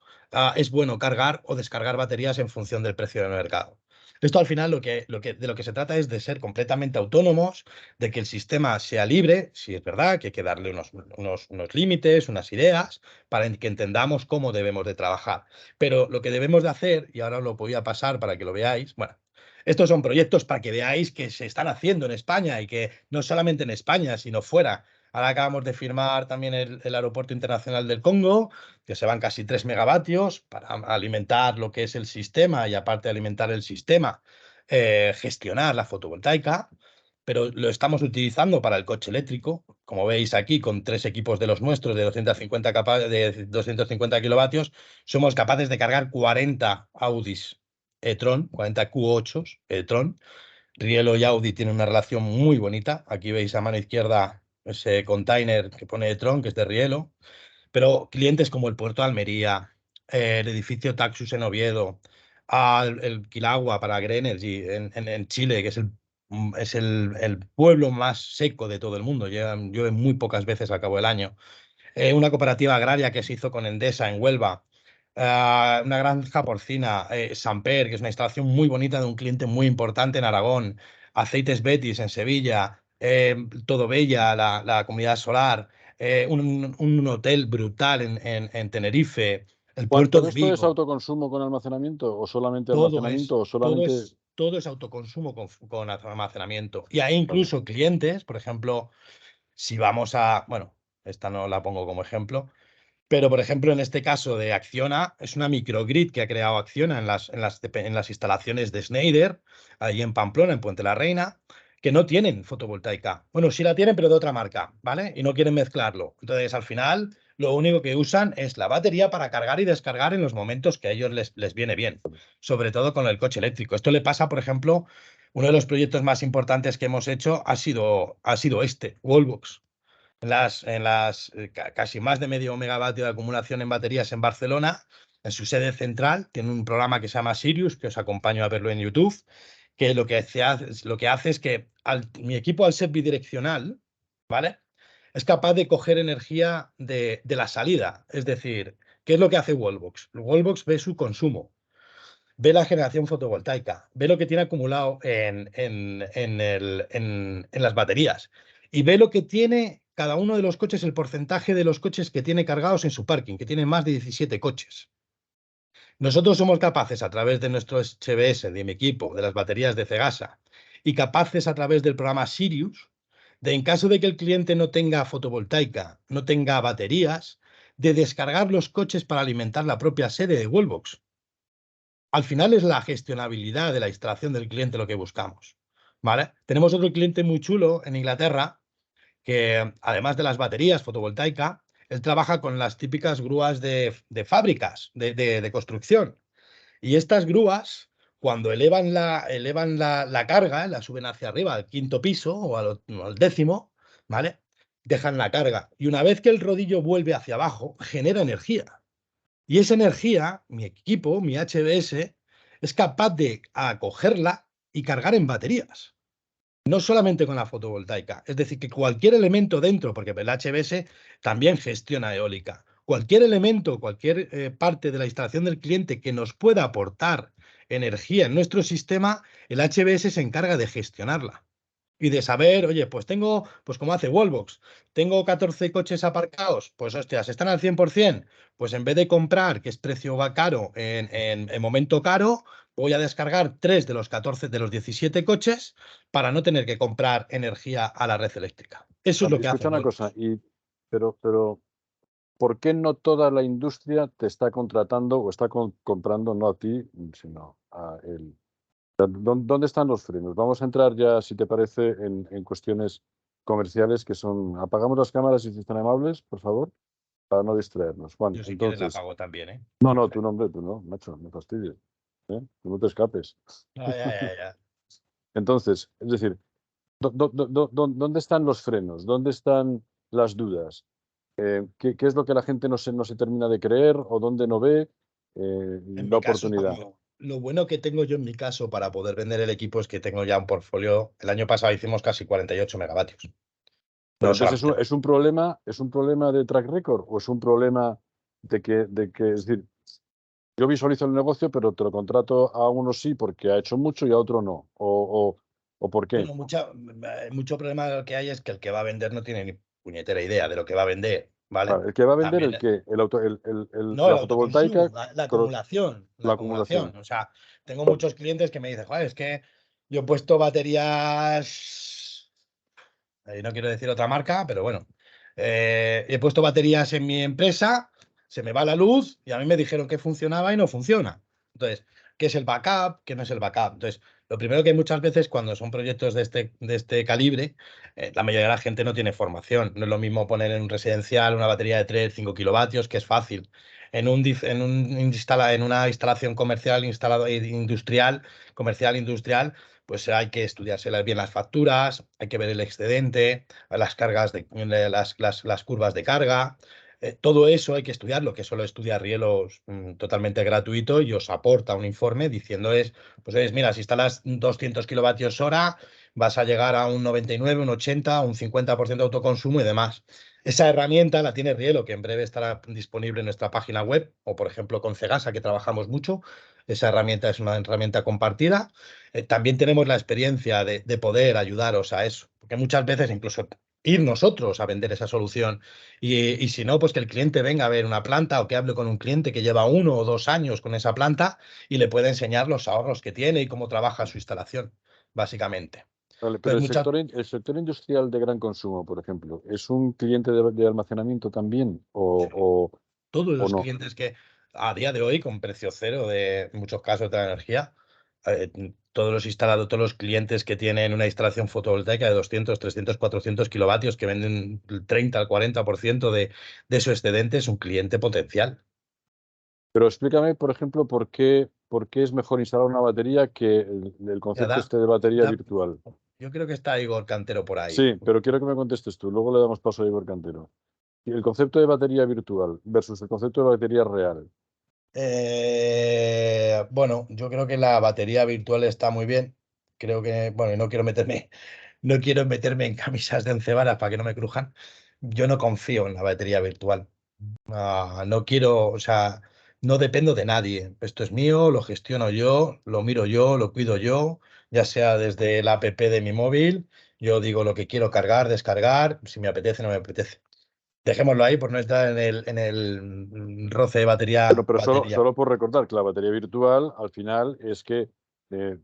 es bueno cargar o descargar baterías en función del precio del mercado. Esto al final de lo que se trata es de ser completamente autónomos, de que el sistema sea libre, si es verdad que hay que darle unos límites, unas ideas, para que entendamos cómo debemos de trabajar. Pero lo que debemos de hacer, y ahora os lo voy a pasar para que lo veáis, bueno, estos son proyectos para que veáis que se están haciendo en España y que no solamente en España, sino fuera. Ahora acabamos de firmar también el Aeropuerto Internacional del Congo, que se van casi 3 megavatios para alimentar lo que es el sistema y aparte de alimentar el sistema, gestionar la fotovoltaica, pero lo estamos utilizando para el coche eléctrico, como veis aquí, con 3 equipos de los nuestros de 250 kilovatios, somos capaces de cargar 40 Audis e-tron, 40 Q8 e-tron. Rielo y Audi tienen una relación muy bonita. Aquí veis a mano izquierda ese container que pone e-tron, que es de Rielo. Pero clientes como el Puerto de Almería, el edificio Taxus en Oviedo, el Quilagua para Greenergy en Chile, que es el pueblo más seco de todo el mundo, llueve muy pocas veces al cabo del año. Una cooperativa agraria que se hizo con Endesa en Huelva, una granja porcina, Samper, que es una instalación muy bonita de un cliente muy importante en Aragón, Aceites Betis en Sevilla, Todo Bella, la comunidad solar, un hotel brutal en Tenerife, el Juan, puerto ¿todo de esto es Vigo. autoconsumo con almacenamiento o solamente almacenamiento o solamente... Todo es autoconsumo con almacenamiento. Y hay incluso clientes, por ejemplo, si vamos a, bueno, esta no la pongo como ejemplo, pero por ejemplo en este caso de Acciona, es una microgrid que ha creado Acciona en las instalaciones de Schneider, allí en Pamplona, en Puente la Reina, que no tienen fotovoltaica. Bueno, sí la tienen, pero de otra marca, ¿vale? Y no quieren mezclarlo. Entonces, al final, lo único que usan es la batería para cargar y descargar en los momentos que a ellos les viene bien, sobre todo con el coche eléctrico. Esto le pasa, por ejemplo, uno de los proyectos más importantes que hemos hecho ha sido este, Wallbox. Casi más de medio megavatio de acumulación en baterías en Barcelona, en su sede central, tiene un programa que se llama Sirius, que os acompaño a verlo en YouTube, que lo que hace es que mi equipo, al ser bidireccional, ¿vale?, es capaz de coger energía de la salida. Es decir, ¿qué es lo que hace Wallbox? Wallbox ve su consumo, ve la generación fotovoltaica, ve lo que tiene acumulado en las baterías y ve lo que tiene cada uno de los coches, el porcentaje de los coches que tiene cargados en su parking, que tiene más de 17 coches. Nosotros somos capaces, a través de nuestro HBS, de mi equipo, de las baterías de Cegasa, y capaces a través del programa Sirius, de, en caso de que el cliente no tenga fotovoltaica, no tenga baterías, de descargar los coches para alimentar la propia sede de Wallbox. Al final es la gestionabilidad de la instalación del cliente lo que buscamos, ¿vale? Tenemos otro cliente muy chulo en Inglaterra que, además de las baterías fotovoltaica, él trabaja con las típicas grúas de fábricas, de construcción. Y estas grúas, cuando elevan la carga, la suben hacia arriba, al 5.º piso o al 10.º, ¿vale?, dejan la carga. Y una vez que el rodillo vuelve hacia abajo, genera energía. Y esa energía, mi equipo, mi HBS, es capaz de acogerla y cargar en baterías. No solamente con la fotovoltaica, es decir, que cualquier elemento dentro, porque el HBS también gestiona eólica, cualquier elemento, cualquier parte de la instalación del cliente que nos pueda aportar energía en nuestro sistema, el HBS se encarga de gestionarla y de saber, oye, pues tengo, pues como hace Wallbox, tengo 14 coches aparcados, pues hostias, están al 100%, pues en vez de comprar, que es precio caro, en momento caro, voy a descargar 3 de los 14, de los 17 coches para no tener que comprar energía a la red eléctrica. Eso es lo que hace Escucha una Wallbox. cosa, pero ¿por qué no toda la industria te está contratando o está comprando, no a ti, sino a él? ¿Dónde están los frenos? Vamos a entrar ya, si te parece, en cuestiones comerciales que son... Apagamos las cámaras, si están amables, por favor, para no distraernos. Juan, Yo si quieres la entonces... apago también, ¿eh? No, tú no, hombre, tú no, macho, no fastidies. ¿Eh? Tú no te escapes. Ya. Entonces, es decir, ¿dónde están los frenos? ¿Dónde están las dudas? ¿Qué es lo que la gente no se termina de creer o dónde no ve En la mi caso, oportunidad? lo bueno que tengo yo en mi caso para poder vender el equipo es que tengo ya un portfolio. El año pasado hicimos casi 48 megavatios. Pero No entonces solamente. ¿es un problema de track record o es un problema de que, es decir, yo visualizo el negocio, pero te lo contrato a uno sí porque ha hecho mucho y a otro no? ¿O por qué? Bueno, mucho problema que hay es que el que va a vender no tiene ni puñetera idea de lo que va a vender, ¿vale? Claro, el que va a vender También, el que no, el la fotovoltaica, autoconsumo, la pero acumulación, la la acumulación. acumulación. O sea, tengo muchos clientes que me dicen, joder, es que yo he puesto baterías, no quiero decir otra marca, pero bueno, he puesto baterías en mi empresa, se me va la luz y a mí me dijeron que funcionaba y no funciona. Entonces, ¿qué es el backup? ¿Qué no es el backup? Entonces, lo primero que muchas veces cuando son proyectos de este calibre, la mayoría de la gente no tiene formación. No es lo mismo poner en un residencial una batería de 3, 5 kilovatios, que es fácil. En una instalación comercial, comercial industrial, pues hay que estudiarse bien las facturas, hay que ver el excedente, las cargas las curvas de carga. Todo eso hay que estudiarlo, que solo estudia Rielo totalmente gratuito y os aporta un informe diciendo pues mira, si instalas 200 kilovatios hora, vas a llegar a un 99, un 80, un 50% de autoconsumo y demás. Esa herramienta la tiene Rielo, que en breve estará disponible en nuestra página web, o por ejemplo con Cegasa, que trabajamos mucho. Esa herramienta es una herramienta compartida. También tenemos la experiencia de poder ayudaros a eso, porque muchas veces incluso ir nosotros a vender esa solución y si no, pues que el cliente venga a ver una planta o que hable con un cliente que lleva 1 o 2 años con esa planta y le puede enseñar los ahorros que tiene y cómo trabaja su instalación, básicamente. Vale, pero Entonces, el sector industrial de gran consumo, por ejemplo, ¿es un cliente de almacenamiento también todos o los no? clientes que a día de hoy, con precio cero de en muchos casos de la energía, todos los instalados, todos los clientes que tienen una instalación fotovoltaica de 200, 300, 400 kilovatios que venden el 30 al 40% de su excedente, es un cliente potencial. Pero explícame, por ejemplo, por qué es mejor instalar una batería que el concepto de batería virtual. Yo creo que está Igor Cantero por ahí. Sí, pero quiero que me contestes tú. Luego le damos paso a Igor Cantero. El concepto de batería virtual versus el concepto de batería real. Bueno, yo creo que la batería virtual está muy bien. Creo que, bueno, no quiero meterme en camisas de 11 varas para que no me crujan. Yo no confío en la batería virtual. No quiero, o sea, no dependo de nadie. Esto es mío, lo gestiono yo, lo miro yo, lo cuido yo, ya sea desde la app de mi móvil. Yo digo lo que quiero cargar, descargar, si me apetece, no me apetece. Dejémoslo ahí por no estar en el roce de batería. Pero solo por recordar que la batería virtual, al final, es que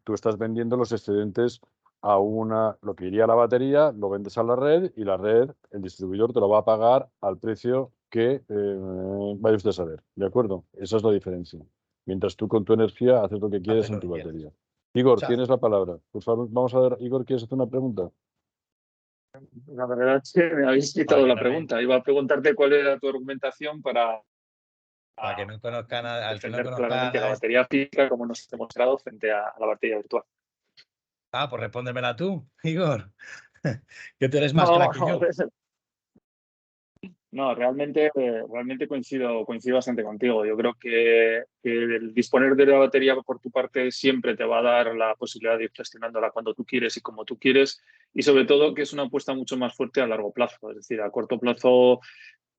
tú estás vendiendo los excedentes a lo que iría a la batería, lo vendes a la red y la red, el distribuidor te lo va a pagar al precio que vaya usted a saber. ¿De acuerdo? Esa es la diferencia. Mientras tú con tu energía haces lo que quieres en tu batería. Igor, tienes la palabra. Por favor, vamos a ver, Igor, ¿quieres hacer una pregunta? La verdad es que me habéis quitado la pregunta. Iba a preguntarte cuál era tu argumentación para que no conozcan al que no defender conozca claramente la batería física como nos ha demostrado frente a la batería virtual. Pues respóndemela tú, Igor. Que tú eres más crack que yo. No, realmente coincido bastante contigo. Yo creo que el disponer de la batería por tu parte siempre te va a dar la posibilidad de ir gestionándola cuando tú quieres y como tú quieres, y sobre todo que es una apuesta mucho más fuerte a largo plazo. Es decir, a corto plazo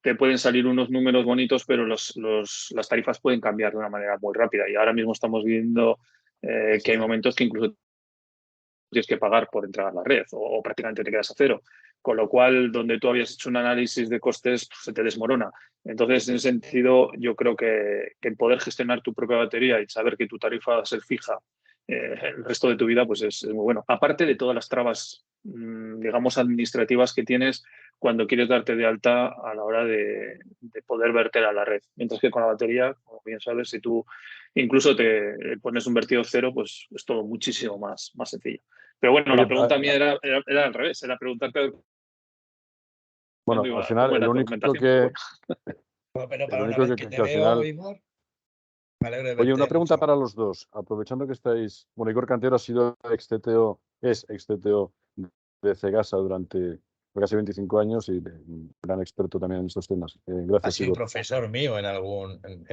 te pueden salir unos números bonitos, pero las tarifas pueden cambiar de una manera muy rápida. Y ahora mismo estamos viendo que hay momentos que incluso tienes que pagar por entrar a la red o prácticamente te quedas a cero. Con lo cual, donde tú habías hecho un análisis de costes, se te desmorona. Entonces, en ese sentido, yo creo que el poder gestionar tu propia batería y saber que tu tarifa va a ser fija el resto de tu vida, pues es muy bueno. Aparte de todas las trabas, digamos, administrativas que tienes cuando quieres darte de alta a la hora de poder verter a la red. Mientras que con la batería, como bien sabes, si tú incluso te pones un vertido cero, pues es todo muchísimo más sencillo. Pero bueno, la pregunta mía era al revés, era preguntarte. Bueno, al final, el único que. Pero para una vez que te veo, Igor, me alegro de verte. Oye, una pregunta mucho. para los dos, aprovechando que estáis. Bueno, Igor Cantero ha sido ex-CTO, es ex-CTO de Cegasa durante casi 25 años y un gran experto también en estos temas. Gracias, Ha sido Igor. profesor mío en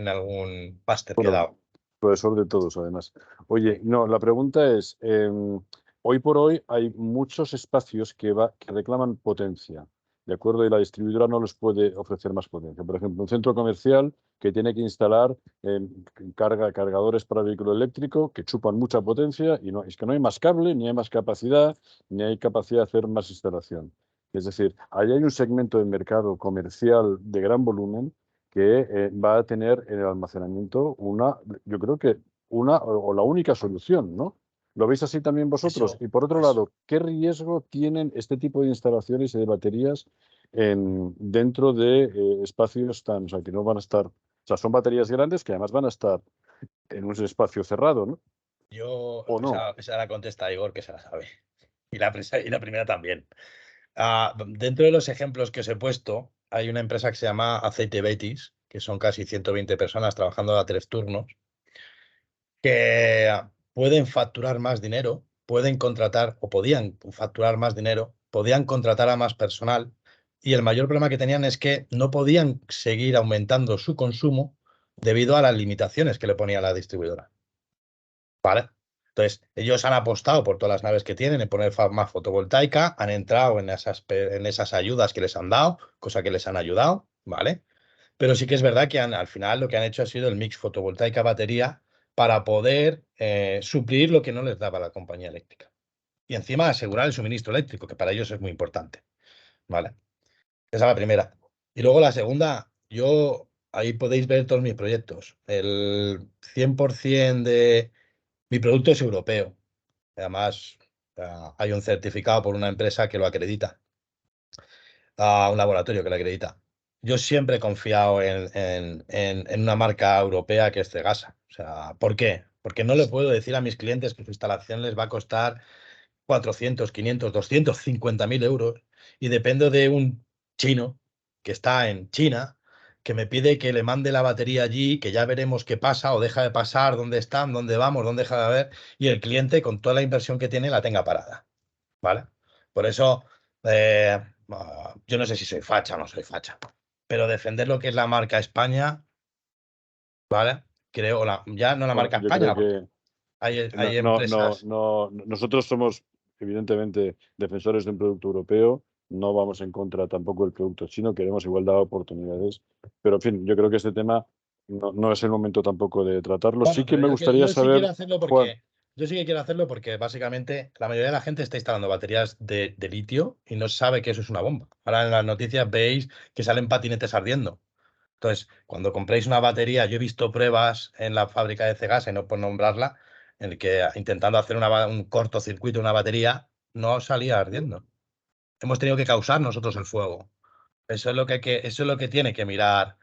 algún máster que he dado. Profesor de todos, además. Oye, no, la pregunta es, hoy por hoy hay muchos espacios que reclaman potencia, ¿de acuerdo? Y la distribuidora no les puede ofrecer más potencia. Por ejemplo, un centro comercial que tiene que instalar cargadores para vehículo eléctrico que chupan mucha potencia y es que no hay más cable, ni hay más capacidad, ni hay capacidad de hacer más instalación. Es decir, ahí hay un segmento de mercado comercial de gran volumen que va a tener en el almacenamiento yo creo que o la única solución, ¿no? ¿Lo veis así también vosotros? Y por otro lado, ¿qué riesgo tienen este tipo de instalaciones y de baterías dentro de espacios o sea, que no van a estar, o sea, son baterías grandes que además van a estar en un espacio cerrado, ¿no? ¿O no? Esa la contesta Igor, que se la sabe. Y la primera también. Dentro de los ejemplos que os he puesto, hay una empresa que se llama Aceite Betis, que son casi 120 personas trabajando a 3 turnos, que pueden facturar más dinero, pueden contratar o podían facturar más dinero, podían contratar a más personal, y el mayor problema que tenían es que no podían seguir aumentando su consumo debido a las limitaciones que le ponía la distribuidora. ¿Vale? Entonces, ellos han apostado por todas las naves que tienen en poner más fotovoltaica, han entrado en esas ayudas que les han dado, cosa que les han ayudado, ¿vale? Pero sí que es verdad que al final lo que han hecho ha sido el mix fotovoltaica-batería para poder suplir lo que no les daba la compañía eléctrica. Y encima asegurar el suministro eléctrico, que para ellos es muy importante, ¿vale? Esa es la primera. Y luego la segunda, ahí podéis ver todos mis proyectos. El 100% de mi producto es europeo. Además, hay un certificado por una empresa que lo acredita, un laboratorio que lo acredita. Yo siempre he confiado en una marca europea que es Cegasa. O sea, ¿por qué? porque no le puedo decir a mis clientes que su instalación les va a costar 400, 500, 250.000 euros y dependo de un chino que está en China que me pide que le mande la batería allí, que ya veremos qué pasa o deja de pasar, dónde están, dónde vamos, dónde deja de haber, y el cliente con toda la inversión que tiene la tenga parada, ¿vale? Por eso, yo no sé si soy facha o no soy facha, pero defender lo que es la marca España, ¿vale? Creo, ya no la Bueno, marca yo creo España, porque que hay empresas. nosotros somos evidentemente defensores de un producto europeo, no vamos en contra tampoco del producto chino, queremos igualdad de oportunidades, pero en fin, yo creo que este tema no es el momento tampoco de tratarlo. Bueno, Sí que pero me gustaría yo sí quiero saber, hacerlo Juan, yo sí que quiero hacerlo porque básicamente la mayoría de la gente está instalando baterías de litio y no sabe que eso es una bomba. Ahora en las noticias veis que salen patinetes ardiendo. Entonces, cuando compréis una batería, yo he visto pruebas en la fábrica de Cegasa, y no por nombrarla, en el que intentando hacer un cortocircuito una batería, no salía ardiendo. Hemos tenido que causar nosotros el fuego. Eso es lo eso es lo que tiene que mirar.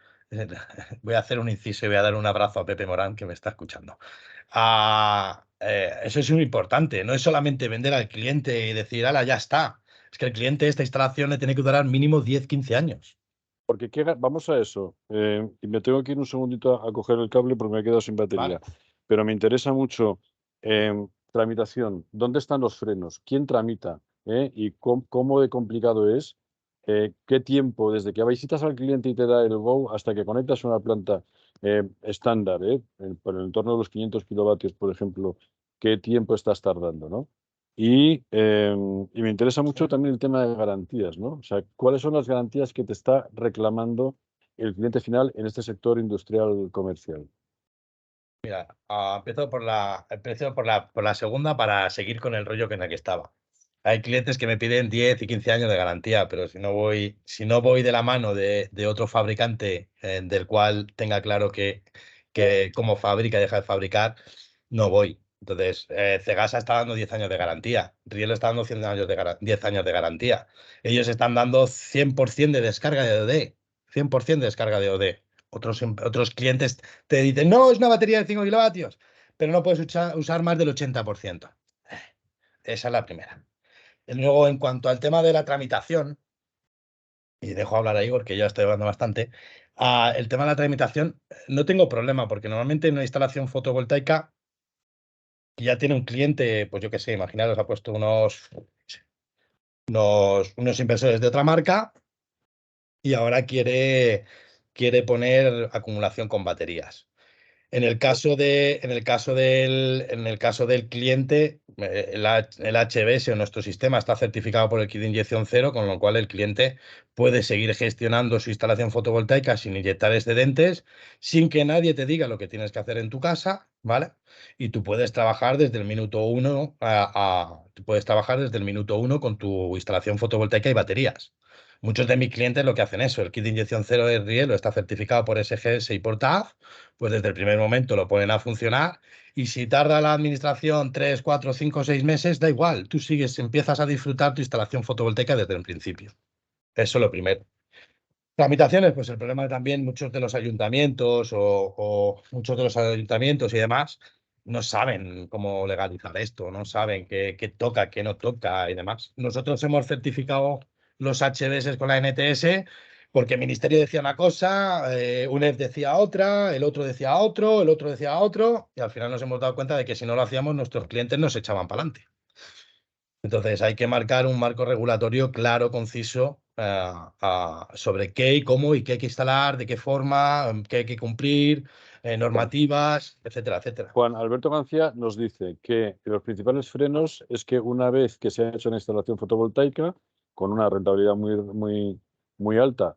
Voy a hacer un inciso y voy a dar un abrazo a Pepe Morán, que me está escuchando. Eso es muy importante. No es solamente vender al cliente y decir, ala, ya está. Es que el cliente, esta instalación le tiene que durar mínimo 10, 15 años. porque vamos a eso, y me tengo que ir un segundito a coger el cable porque me he quedado sin batería, Vale. pero me interesa mucho tramitación, ¿dónde están los frenos? ¿Quién tramita? ¿Y cómo de complicado es? ¿Qué tiempo desde que visitas al cliente y te da el go hasta que conectas una planta estándar, por el entorno de los 500 kilovatios, por ejemplo, qué tiempo estás tardando, ¿no? Y me interesa mucho también el tema de garantías, ¿no? O sea, ¿cuáles son las garantías que te está reclamando el cliente final en este sector industrial comercial? Mira, empiezo por la segunda para seguir con el rollo que en el que estaba. Hay clientes que me piden 10 y 15 años de garantía, pero si no voy de la mano de otro fabricante del cual tenga claro que cómo fabrica y deja de fabricar, no voy. Entonces, Cegasa está dando 10 años de garantía, Rielo está dando 100 años 10 años de garantía. Ellos están dando 100% de descarga de OD, 100% de descarga de OD. Otros clientes te dicen, no, es una batería de 5 kilovatios, pero no puedes usar más del 80%. Esa es la primera. Y luego, en cuanto al tema de la tramitación, y dejo hablar a Igor, que ya estoy hablando bastante, el tema de la tramitación no tengo problema, porque normalmente en una instalación fotovoltaica ya tiene un cliente, pues yo qué sé, imaginaros, ha puesto unos inversores de otra marca y ahora quiere poner acumulación con baterías. En el caso del cliente, el HBS o nuestro sistema está certificado por el kit de inyección cero, con lo cual el cliente puede seguir gestionando su instalación fotovoltaica sin inyectar excedentes, sin que nadie te diga lo que tienes que hacer en tu casa, ¿vale? Y tú puedes trabajar desde el minuto uno con tu instalación fotovoltaica y baterías. Muchos de mis clientes lo que hacen eso, el kit de inyección cero de Rielo está certificado por SGS y por TAF, pues desde el primer momento lo ponen a funcionar y si tarda la administración 3, 4, 5, 6 meses, da igual, tú empiezas a disfrutar tu instalación fotovoltaica desde el principio. Eso es lo primero. Tramitaciones, pues el problema también muchos de los ayuntamientos o muchos de los ayuntamientos y demás no saben cómo legalizar esto, no saben qué toca, qué no toca y demás. Nosotros hemos certificado los HBS con la NTS porque el ministerio decía una cosa, UNEF decía otra, el otro decía otro, el otro decía otro, y al final nos hemos dado cuenta de que si no lo hacíamos, nuestros clientes nos echaban para adelante. Entonces hay que marcar un marco regulatorio claro, conciso, sobre qué y cómo y qué hay que instalar, de qué forma, qué hay que cumplir, normativas, etcétera, etcétera. Juan Alberto García nos dice que los principales frenos es que una vez que se ha hecho una instalación fotovoltaica con una rentabilidad muy alta,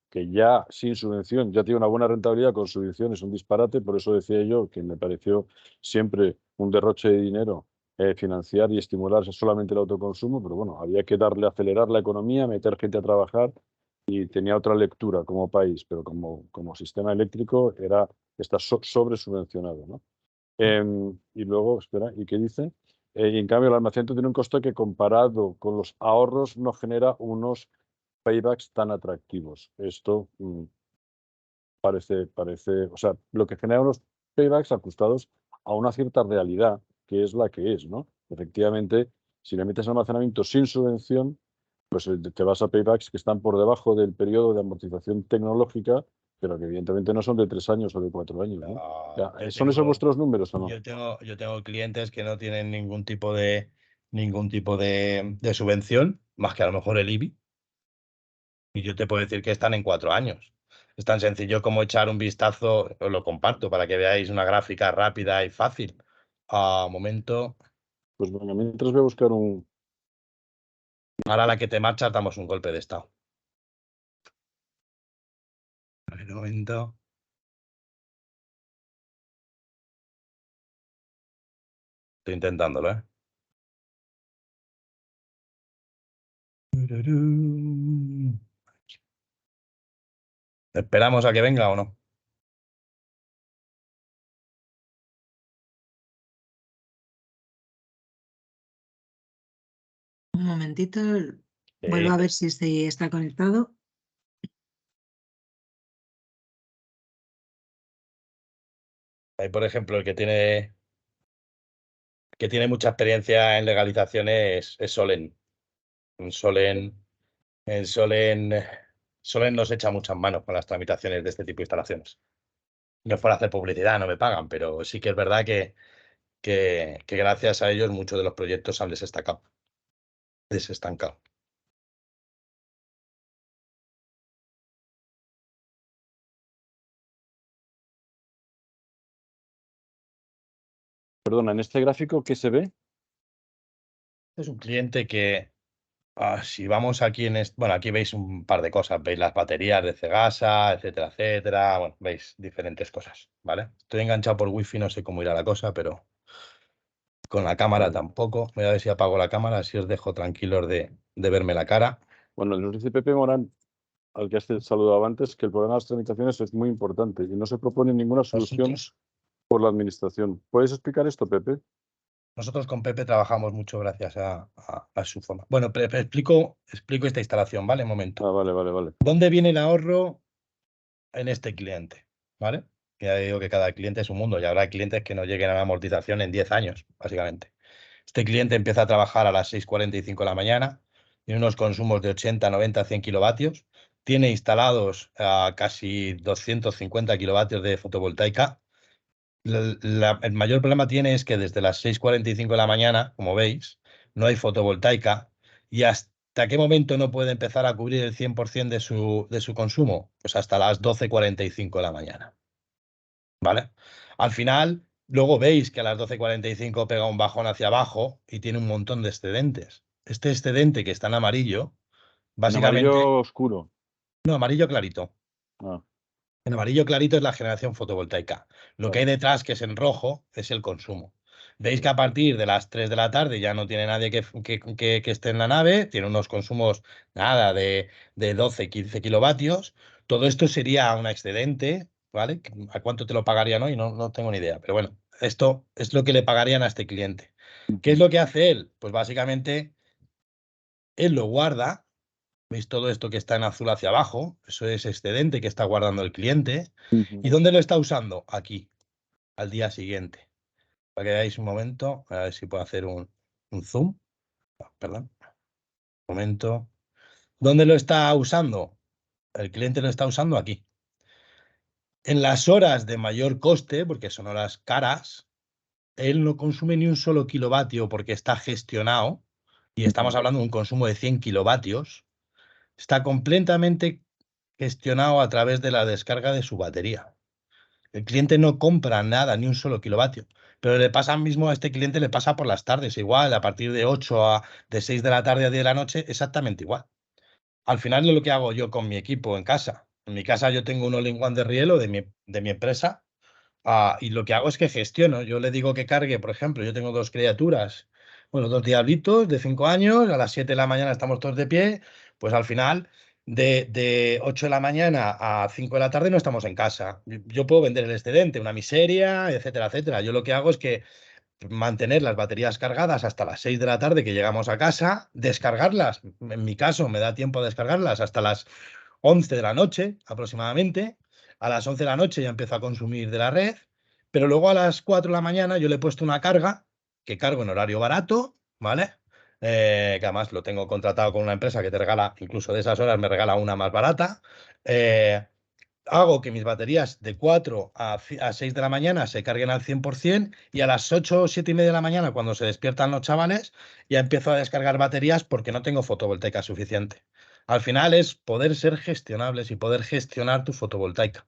que ya sin subvención ya tiene una buena rentabilidad, con subvención es un disparate, por eso decía yo que me pareció siempre un derroche de dinero financiar y estimular solamente el autoconsumo, pero bueno, había que acelerar la economía, meter gente a trabajar y tenía otra lectura como país, pero como sistema eléctrico está sobresubvencionado, ¿no? Y luego, espera, ¿y qué dice? Y en cambio, el almacenamiento tiene un costo que comparado con los ahorros no genera unos paybacks tan atractivos. Esto parece, o sea, lo que genera unos paybacks ajustados a una cierta realidad que es la que es, ¿no? Efectivamente, si le metes almacenamiento sin subvención, pues te vas a paybacks que están por debajo del periodo de amortización tecnológica, pero que evidentemente no son de 3 años o de 4 años, ¿no? ¿Son esos vuestros números o no? Yo tengo clientes que no tienen ningún tipo de subvención, más que a lo mejor el IBI, y yo te puedo decir que están en 4 años. Es tan sencillo como echar un vistazo, os lo comparto para que veáis una gráfica rápida y fácil. Momento. Pues bueno, mientras voy a buscar un... Ahora a la que te marchas damos un golpe de estado. A ver, un momento. Estoy intentándolo, ¿eh? ¿Esperamos a que venga o no? Un momentito, Sí. vuelvo a ver si está conectado. Hay, por ejemplo, el que tiene mucha experiencia en legalizaciones es Solen. Solen nos echa muchas manos con las tramitaciones de este tipo de instalaciones. No es por hacer publicidad, no me pagan, pero sí que es verdad que gracias a ellos muchos de los proyectos han desestancado. Perdona, en este gráfico, ¿qué se ve? Es un cliente que, si vamos aquí bueno, aquí veis un par de cosas, veis las baterías de Cegasa, etcétera, etcétera, bueno, veis diferentes cosas, ¿vale? Estoy enganchado por wifi, no sé cómo irá la cosa, pero con la cámara tampoco. Voy a ver si apago la cámara, así os dejo tranquilos de verme la cara. Bueno, nos dice Pepe Morán, al que has saludado antes, que el problema de las tramitaciones es muy importante y no se propone ninguna solución por la administración. ¿Puedes explicar esto, Pepe? Nosotros con Pepe trabajamos mucho gracias a su forma. Bueno, explico esta instalación, ¿vale? Un momento. Vale. ¿Dónde viene el ahorro en este cliente? ¿Vale? Ya digo que cada cliente es un mundo y habrá clientes que no lleguen a la amortización en 10 años, básicamente. Este cliente empieza a trabajar a las 6:45 de la mañana, tiene unos consumos de 80, 90, 100 kilovatios, tiene instalados casi 250 kilovatios de fotovoltaica. El mayor problema tiene es que desde las 6:45 de la mañana, como veis, no hay fotovoltaica y hasta qué momento no puede empezar a cubrir el 100% de su consumo, pues hasta las 12:45 de la mañana. ¿Vale? Al final, luego veis que a las 12:45 pega un bajón hacia abajo y tiene un montón de excedentes. Este excedente que está en amarillo, básicamente... ¿En amarillo oscuro? No, amarillo clarito. En amarillo clarito es la generación fotovoltaica. Lo que hay detrás, que es en rojo, es el consumo. Veis que a partir de las 3 de la tarde ya no tiene nadie que esté en la nave, tiene unos consumos, nada, de 12, 15 kilovatios. Todo esto sería un excedente, ¿vale? ¿A cuánto te lo pagarían hoy? No tengo ni idea. Pero bueno, esto es lo que le pagarían a este cliente. ¿Qué es lo que hace él? Pues básicamente, él lo guarda. ¿Veis todo esto que está en azul hacia abajo? Eso es excedente que está guardando el cliente. ¿Y dónde lo está usando? Aquí, al día siguiente. Para que veáis un momento, a ver si puedo hacer un zoom. Perdón. Un momento. ¿Dónde lo está usando? El cliente lo está usando aquí. En las horas de mayor coste, porque son horas caras, él no consume ni un solo kilovatio porque está gestionado, y estamos hablando de un consumo de 100 kilovatios, está completamente gestionado a través de la descarga de su batería. El cliente no compra nada, ni un solo kilovatio. Pero le pasa mismo a este cliente, le pasa por las tardes, igual, a partir de 6 de la tarde a 10 de la noche, exactamente igual. Al final es lo que hago yo con mi equipo en casa. En mi casa yo tengo un all-in-one de Rielo de mi empresa, y lo que hago es que gestiono. Yo le digo que cargue, por ejemplo, yo tengo 2 criaturas, bueno, 2 diablitos de 5 años, a las 7 de la mañana estamos todos de pie, pues al final de 8 de la mañana a 5 de la tarde no estamos en casa. Yo puedo vender el excedente, una miseria, etcétera, etcétera. Yo lo que hago es que mantener las baterías cargadas hasta las 6 de la tarde que llegamos a casa, descargarlas. En mi caso me da tiempo a descargarlas hasta las 11 de la noche aproximadamente. A las 11 de la noche ya empiezo a consumir de la red Pero luego a las 4 de la mañana yo le he puesto una carga que cargo en horario barato, ¿vale? Que además lo tengo contratado con una empresa que te regala, incluso de esas horas me regala una más barata. Hago que mis baterías de 4 a 6 de la mañana se carguen al 100% y a las 8 o 7 y media de la mañana, cuando se despiertan los chavales, ya empiezo a descargar baterías porque no tengo fotovoltaica suficiente. Al final es poder ser gestionables y poder gestionar tu fotovoltaica.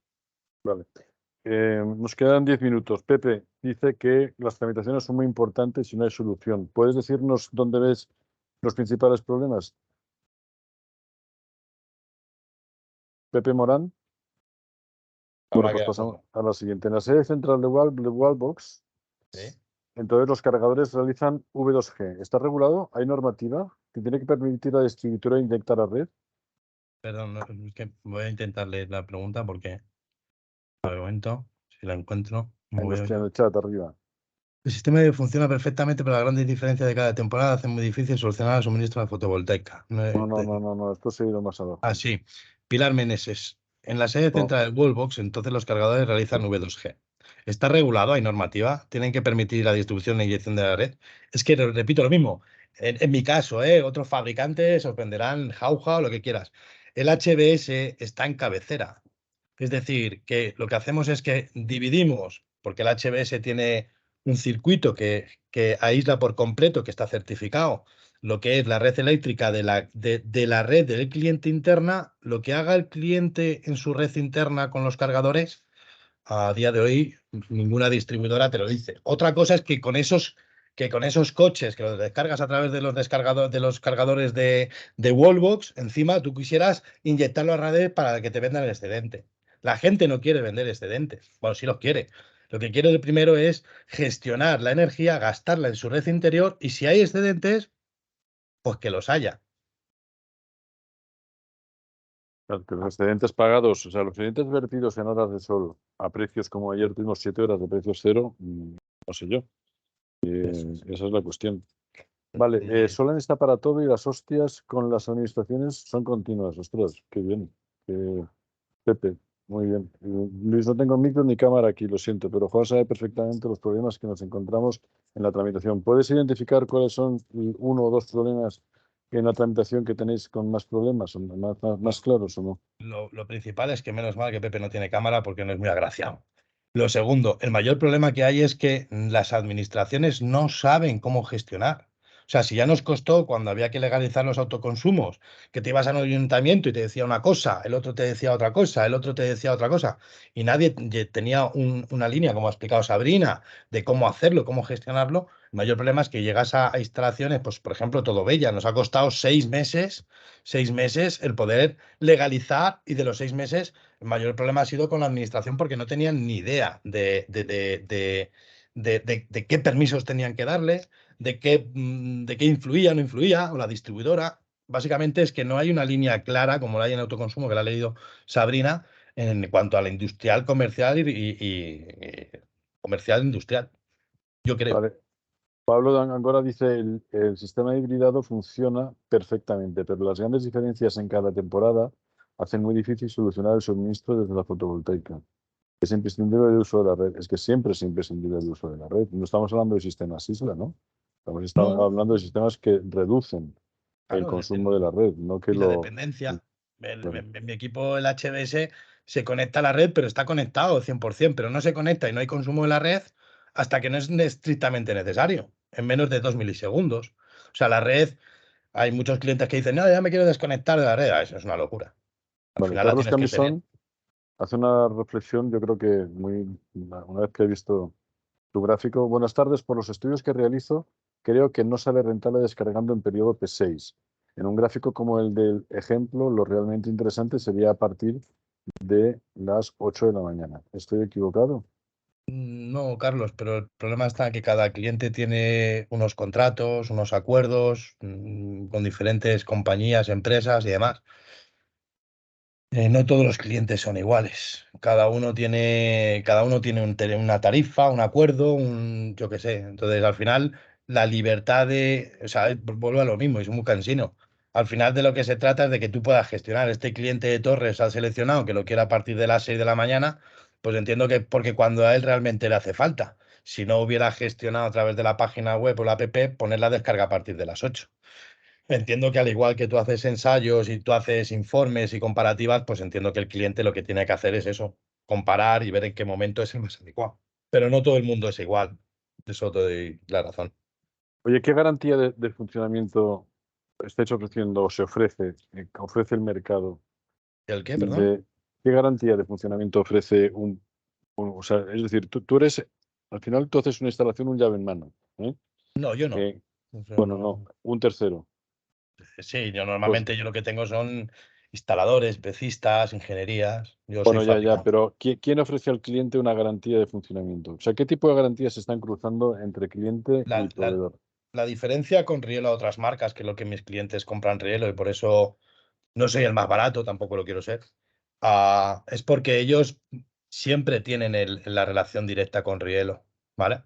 Vale. Nos quedan 10 minutos. Pepe dice que las tramitaciones son muy importantes y no hay solución. ¿Puedes decirnos dónde ves los principales problemas? Pepe Morán. Bueno, pues pasamos a la siguiente. En la sede central de Wallbox, ¿Sí? entonces los cargadores realizan V2G. ¿Está regulado? ¿Hay normativa que tiene que permitir a la distribuidora inyectar a red? Perdón, es que voy a intentar leer la pregunta porque al momento, si la encuentro, Estoy en el chat arriba. El sistema funciona perfectamente, pero las grandes diferencias de cada temporada hacen muy difícil solucionar el suministro de fotovoltaica. No, esto se ha ido más abajo. Ah, sí. Pilar Meneses. En la sede central del Wallbox, entonces los cargadores realizan V2G. ¿Está regulado? ¿Hay normativa? ¿Tienen que permitir la distribución e inyección de la red? Es que repito lo mismo. En mi caso, otros fabricantes sorprenderán, jauja o lo que quieras. El HBS está en cabecera. Es decir, que lo que hacemos es que dividimos, porque el HBS tiene un circuito que aísla por completo, que está certificado, lo que es la red eléctrica de la red del cliente interna, lo que haga el cliente en su red interna con los cargadores, a día de hoy ninguna distribuidora te lo dice. Otra cosa es que con esos coches que los descargas a través de los cargadores de Wallbox, encima tú quisieras inyectarlo a red para que te vendan el excedente. La gente no quiere vender excedentes. Bueno, sí los quiere. Lo que quiere primero es gestionar la energía, gastarla en su red interior y si hay excedentes, pues que los haya. Claro, que los excedentes pagados, o sea, los excedentes vertidos en horas de sol a precios como ayer tuvimos 7 horas de precio cero, no sé yo. Esa es la cuestión. Vale, Solan está para todo y las hostias con las administraciones son continuas. Ostras, qué bien. Pepe, muy bien. Luis, no tengo micro ni cámara aquí, lo siento, pero Juan sabe perfectamente los problemas que nos encontramos en la tramitación. ¿Puedes identificar cuáles son uno o dos problemas en la tramitación que tenéis con más problemas, más claros o no? Lo principal es que menos mal que Pepe no tiene cámara porque no es muy agraciado. Lo segundo, el mayor problema que hay es que las administraciones no saben cómo gestionar. O sea, si ya nos costó cuando había que legalizar los autoconsumos, que te ibas al ayuntamiento y te decía una cosa, el otro te decía otra cosa, el otro te decía otra cosa, y nadie tenía una línea, como ha explicado Sabrina, de cómo hacerlo, cómo gestionarlo. El mayor problema es que llegas a instalaciones, pues por ejemplo, Todo Bella, nos ha costado 6 meses el poder legalizar y de los 6 meses el mayor problema ha sido con la administración porque no tenían ni idea de qué permisos tenían que darle, de qué influía o no influía, o la distribuidora. Básicamente es que no hay una línea clara, como la hay en autoconsumo, que la ha leído Sabrina, en cuanto a la industrial, comercial y comercial industrial. Yo creo. Vale. Pablo Angora dice el sistema hibridado funciona perfectamente, pero las grandes diferencias en cada temporada hacen muy difícil solucionar el suministro desde la fotovoltaica. Es imprescindible el uso de la red. Es que siempre es imprescindible el uso de la red. No estamos hablando de sistemas isla, ¿no? Estamos hablando de sistemas que reducen el consumo de la red, no que la dependencia. En mi equipo, el HBS, se conecta a la red, pero está conectado 100%, pero no se conecta y no hay consumo de la red hasta que no es estrictamente necesario, en menos de 2 milisegundos. O sea, la red, hay muchos clientes que dicen, no, ya me quiero desconectar de la red. Eso es una locura. Al final Carlos la tienes que tener. Camisón hace una reflexión, yo creo que una vez que he visto tu gráfico. Buenas tardes. Por los estudios que realizo, creo que no sale rentable descargando en periodo P6. En un gráfico como el del ejemplo, lo realmente interesante sería a partir de las 8 de la mañana. ¿Estoy equivocado? No, Carlos, pero el problema está que cada cliente tiene unos contratos, unos acuerdos con diferentes compañías, empresas y demás. No todos los clientes son iguales. Cada uno tiene una tarifa, un acuerdo, yo qué sé. Entonces, al final, la libertad o sea, vuelvo a lo mismo, es muy cansino. Al final de lo que se trata es de que tú puedas gestionar. Este cliente de Torres ha seleccionado que lo quiera a partir de las 6 de la mañana, Pues entiendo que porque cuando a él realmente le hace falta. Si no hubiera gestionado a través de la página web o la app, poner la descarga a partir de las 8. Entiendo que al igual que tú haces ensayos y tú haces informes y comparativas, pues entiendo que el cliente lo que tiene que hacer es eso, comparar y ver en qué momento es el más adecuado. Pero no todo el mundo es igual. Eso te doy la razón. Oye, ¿qué garantía de funcionamiento estáis ofreciendo o se ofrece el mercado? ¿El qué, perdón? ¿Qué garantía de funcionamiento ofrece o sea, es decir, tú eres, al final tú haces una instalación, un llave en mano, ¿eh? No, yo no. Yo Bueno, no. no, un tercero. Sí, yo Pues, normalmente yo lo que tengo son instaladores, vecistas, ingenierías. Yo soy bueno, ya, fabricante. pero ¿quién ofrece al cliente una garantía de funcionamiento? O sea, ¿qué tipo de garantías se están cruzando entre cliente y La, la- proveedor? la diferencia con Rielo a otras marcas, que es lo que mis clientes compran Rielo y por eso no soy el más barato, tampoco lo quiero ser, es porque ellos siempre tienen la relación directa con Rielo, ¿vale?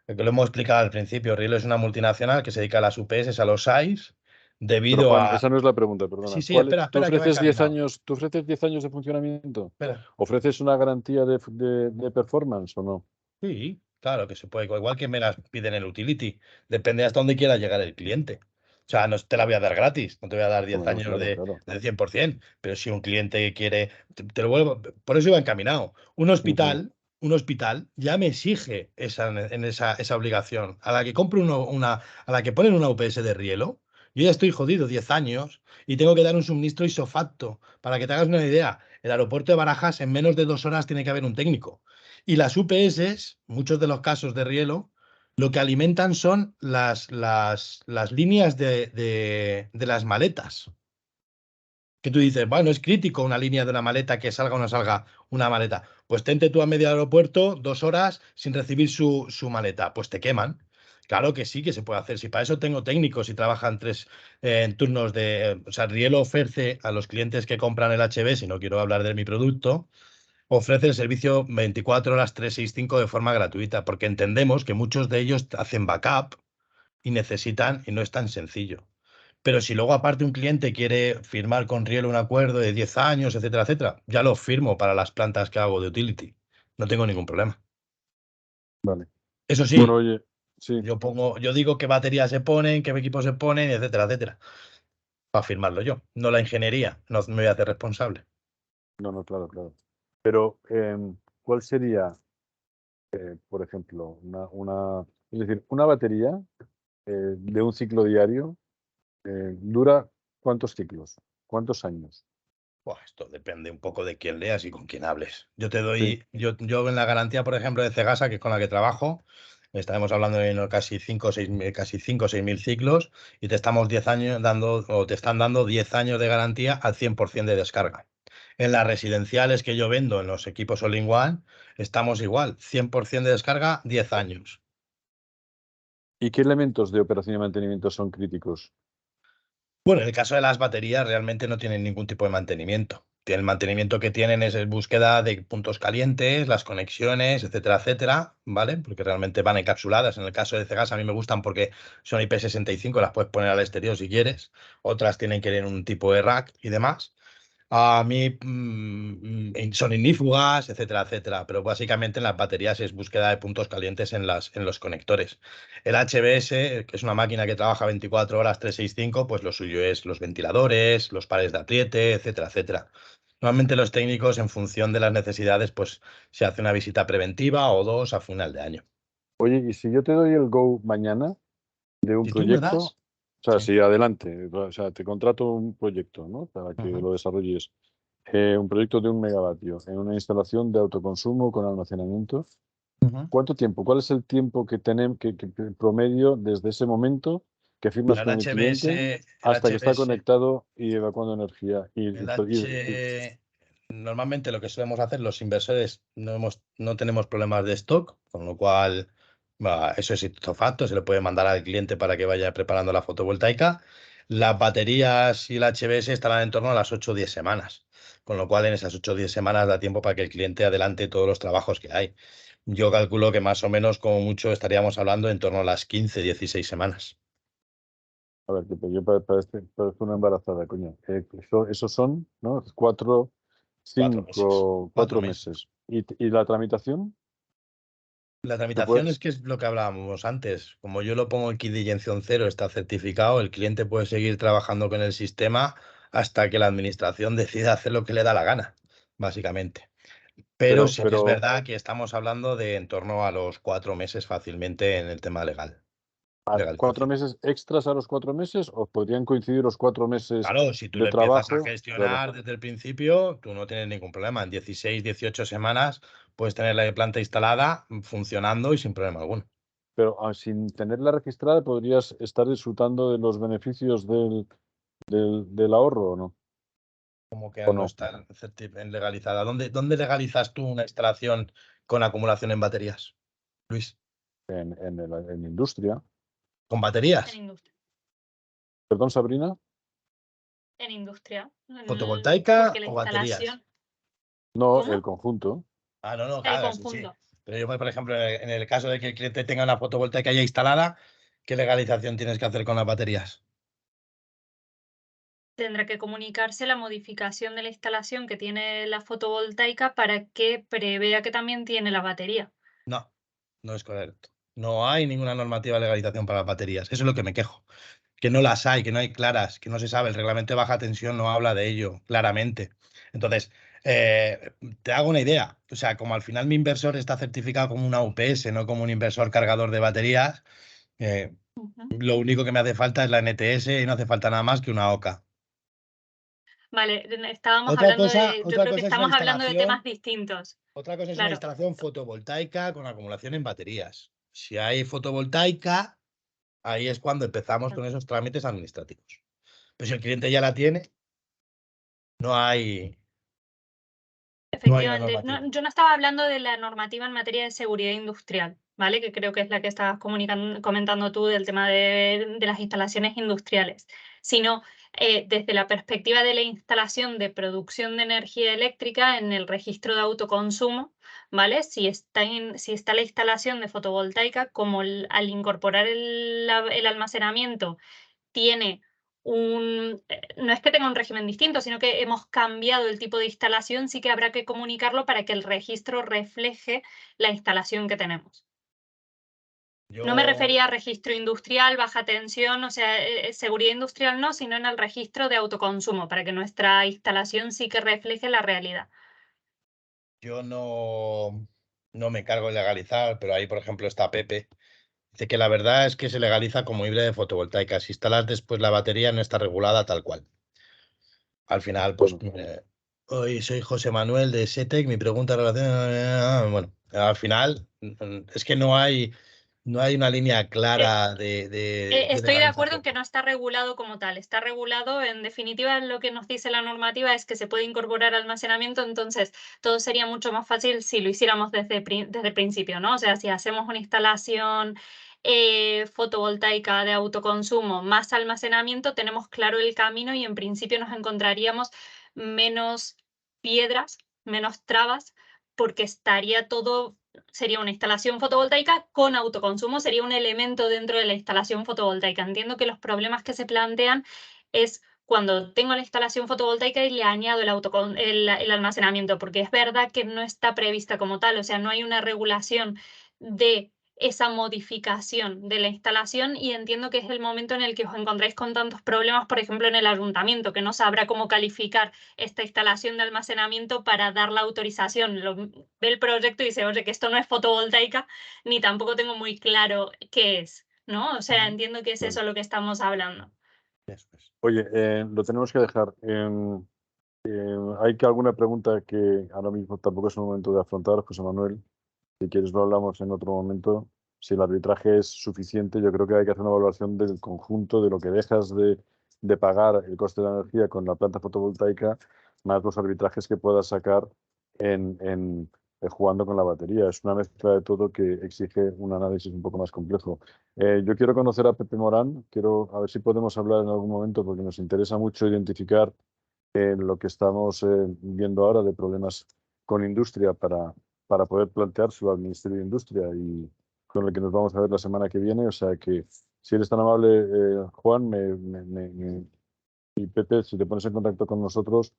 Lo que lo hemos explicado al principio, Rielo es una multinacional que se dedica a las UPS, a los SAIs, Pero debido Juan, a... esa no es la pregunta, Sí, perdona. sí, espera, ¿Tú espera, que va ofreces 10 encaminado. años, de funcionamiento? Espera. ¿Ofreces una garantía de performance o no? Sí, claro que se puede, igual que me las piden el utility, depende hasta dónde quiera llegar el cliente. O sea, no te la voy a dar gratis, no te voy a dar 10 Bueno, años claro, claro. de 100%, pero si un cliente quiere, te lo vuelvo, por eso iba encaminado. Ujú. Un hospital ya me exige esa obligación. A la que compro a la que ponen una UPS de Rielo, yo ya estoy jodido 10 años y tengo que dar un suministro isofacto. Para que te hagas una idea, el aeropuerto de Barajas en menos de 2 horas tiene que haber un técnico. Y las UPS, muchos de los casos de Rielo, lo que alimentan son las líneas de las maletas. Que tú dices, bueno, es crítico una línea de una maleta que salga o no salga una maleta. Pues tente tú a medio aeropuerto 2 horas sin recibir su maleta. Pues te queman. Claro que sí que se puede hacer. Si para eso tengo técnicos y trabajan en turnos de... O sea, Rielo ofrece a los clientes que compran el HB, si no quiero hablar de mi producto, ofrece el servicio 24 horas 365 de forma gratuita, porque entendemos que muchos de ellos hacen backup y necesitan, y no es tan sencillo. Pero si luego aparte un cliente quiere firmar con Riel un acuerdo de 10 años, etcétera, etcétera, ya lo firmo para las plantas que hago de utility. No tengo ningún problema. Vale. Eso Bueno, sí, oye, sí, yo digo qué baterías se ponen, qué equipos se ponen, etcétera, etcétera, para firmarlo yo. No la ingeniería, no me voy a hacer responsable. no, claro, claro. Pero, ¿cuál sería, por ejemplo, es decir, una batería de un ciclo diario dura cuántos ciclos? ¿Cuántos años? Buah, esto depende un poco de quién leas y con quién hables. Yo te Sí. doy, yo en la garantía, por ejemplo, de Cegasa, que es con la que trabajo, estaremos hablando de casi 5 o 6 casi 5 o 6 mil ciclos y te estamos 10 años dando, o te están dando 10 años de garantía al 100% de descarga. En las residenciales que yo vendo, en los equipos all-in-one, estamos igual, 100% de descarga, 10 años. ¿Y qué elementos de operación y mantenimiento son críticos? Bueno, en el caso de las baterías realmente no tienen ningún tipo de mantenimiento. El mantenimiento que tienen es búsqueda de puntos calientes, las conexiones, etcétera, etcétera, ¿vale? Porque realmente van encapsuladas. En el caso de Cegas a mí me gustan porque son IP65, las puedes poner al exterior si quieres. Otras tienen que ir en un tipo de rack y demás. A mí son ignífugas, etcétera, etcétera. Pero básicamente en las baterías es búsqueda de puntos calientes en los conectores. El HBS, que es una máquina que trabaja 24 horas 365, pues lo suyo es los ventiladores, los pares de apriete, etcétera, etcétera. Normalmente los técnicos, en función de las necesidades, pues se hace una visita preventiva o dos a final de año. Oye, y si yo te doy el go mañana de un Si tú me proyecto, o das, sea, sí. sí, adelante, o sea, te contrato un proyecto, ¿no? Para que Ujú. lo desarrolles. Un proyecto de 1 megavatio en una instalación de autoconsumo con almacenamiento. Ujú. ¿Cuánto tiempo? ¿Cuál es el tiempo que tenemos que promedio desde ese momento que firmas Mira, con el cliente El hasta que está HBS conectado y evacuando energía? El H, normalmente lo que solemos hacer los inversores no tenemos problemas de stock, con lo cual eso es ipso facto, se le puede mandar al cliente para que vaya preparando la fotovoltaica. Las baterías y el HBS estarán en torno a las 8 o 10 semanas, con lo cual en esas 8 o 10 semanas da tiempo para que el cliente adelante todos los trabajos que hay. Yo calculo que más o menos, como mucho, estaríamos hablando en torno a las 15, 16 semanas. A ver, que yo parezco una embarazada, coño. Esos son, ¿no? 4 Cuatro meses. ¿Y la tramitación? La tramitación es que es lo que hablábamos antes. Como yo lo pongo en kit de inyección cero, está certificado, el cliente puede seguir trabajando con el sistema hasta que la administración decida hacer lo que le da la gana, básicamente. Pero sí que es verdad que estamos hablando de en torno a los 4 meses fácilmente en el tema legal. ¿4 meses extras a los 4 meses o podrían coincidir los 4 meses? Claro, si tú de le trabajo, empiezas a gestionar desde el principio, tú no tienes ningún problema. En 16, 18 semanas puedes tener la planta instalada, funcionando y sin problema alguno. Pero sin tenerla registrada, ¿podrías estar disfrutando de los beneficios del ahorro o no? Como que ¿O no no? está legalizada. ¿Dónde legalizas tú una instalación con acumulación en baterías, Luis? En industria. ¿Con baterías? En industria. Perdón, Sabrina. En industria. ¿Fotovoltaica Porque la o baterías? instalación. No, ¿Cómo? el conjunto. Ah, no, El claro, sí. conjunto. Pero yo, por ejemplo, en el caso de que el cliente tenga una fotovoltaica ya instalada, ¿qué legalización tienes que hacer con las baterías? Tendrá que comunicarse la modificación de la instalación que tiene la fotovoltaica para que prevea que también tiene la batería. No, no es correcto. No hay ninguna normativa de legalización para las baterías. Eso es lo que me quejo. Que no las hay, que no hay claras, que no se sabe. El reglamento de baja tensión no habla de ello claramente. Entonces, te hago una idea. O sea, como al final mi inversor está certificado como una UPS, no como un inversor cargador de baterías, lo único que me hace falta es la NTS y no hace falta nada más que una OCA. Vale, estábamos hablando de. Yo creo que es estamos una hablando de temas distintos. Otra cosa es una Claro. instalación fotovoltaica con acumulación en baterías. Si hay fotovoltaica, ahí es cuando empezamos con esos trámites administrativos. Pero si el cliente ya la tiene, no hay. Efectivamente. Yo no estaba hablando de la normativa en materia de seguridad industrial, ¿vale? Que creo que es la que estabas comentando tú del tema de las instalaciones industriales, sino desde la perspectiva de la instalación de producción de energía eléctrica en el registro de autoconsumo, ¿vale? Si está la instalación de fotovoltaica, como al incorporar el almacenamiento tiene no es que tenga un régimen distinto, sino que hemos cambiado el tipo de instalación, sí que habrá que comunicarlo para que el registro refleje la instalación que tenemos. No me refería a registro industrial, baja tensión, o sea, seguridad industrial no, sino en el registro de autoconsumo, para que nuestra instalación sí que refleje la realidad. Yo no me cargo de legalizar, pero ahí, por ejemplo, está Pepe. Dice que la verdad es que se legaliza como híbrida de fotovoltaica. Si instalas después la batería, no está regulada tal cual. Al final, pues, hoy soy José Manuel de SETEC. Mi pregunta relación. Bueno, al final, es que no hay una línea clara de Estoy de acuerdo en legalización. que no está regulado como tal. Está regulado, en definitiva, lo que nos dice la normativa es que se puede incorporar almacenamiento, entonces todo sería mucho más fácil si lo hiciéramos desde el principio, ¿no? O sea, si hacemos una instalación fotovoltaica de autoconsumo más almacenamiento, tenemos claro el camino y en principio nos encontraríamos menos piedras, menos trabas, porque sería una instalación fotovoltaica con autoconsumo, sería un elemento dentro de la instalación fotovoltaica. Entiendo que los problemas que se plantean es cuando tengo la instalación fotovoltaica y le añado el almacenamiento, porque es verdad que no está prevista como tal, o sea, no hay una regulación de esa modificación de la instalación y entiendo que es el momento en el que os encontráis con tantos problemas, por ejemplo, en el ayuntamiento, que no sabrá cómo calificar esta instalación de almacenamiento para dar la autorización. Ve el proyecto y dice, oye, que esto no es fotovoltaica, ni tampoco tengo muy claro qué es, ¿no? O sea, entiendo que es eso lo que estamos hablando. Oye, lo tenemos que dejar. ¿Hay alguna pregunta que ahora mismo tampoco es el momento de afrontar, José Manuel? Si quieres lo hablamos en otro momento. Si el arbitraje es suficiente, yo creo que hay que hacer una evaluación del conjunto de lo que dejas de pagar el coste de la energía con la planta fotovoltaica, más los arbitrajes que puedas sacar jugando con la batería. Es una mezcla de todo que exige un análisis un poco más complejo. Yo quiero conocer a Pepe Morán, quiero a ver si podemos hablar en algún momento porque nos interesa mucho identificar lo que estamos viendo ahora de problemas con industria para poder planteárselo al Ministerio de Industria y con el que nos vamos a ver la semana que viene. O sea que, si eres tan amable, Juan, y Pepe, si te pones en contacto con nosotros,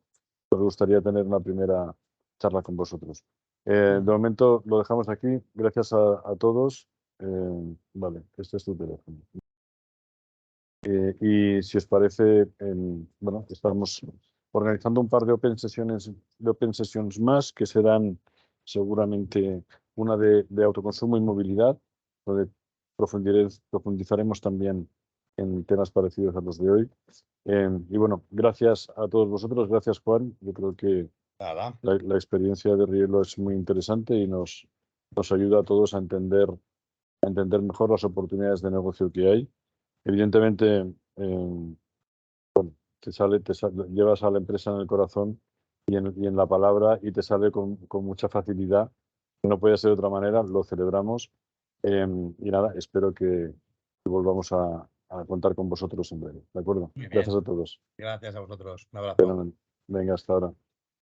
nos gustaría tener una primera charla con vosotros. De momento lo dejamos aquí. Gracias a todos. Vale, este es tu teléfono. Y si os parece, bueno, estamos organizando un par de open sessions más, que serán seguramente una de autoconsumo y movilidad, donde profundizaremos también en temas parecidos a los de hoy. Y bueno, gracias a todos vosotros, gracias Juan. Yo creo que Nada. la experiencia de Rielo es muy interesante y nos ayuda a todos a entender mejor las oportunidades de negocio que hay. Evidentemente, llevas a la empresa en el corazón y en la palabra y te sale con mucha facilidad. No puede ser de otra manera, lo celebramos. Y nada, espero que volvamos a contar con vosotros en breve. ¿De acuerdo? Muy bien. Gracias a todos. Gracias a vosotros. Un abrazo. Fenomenal. Venga, hasta ahora.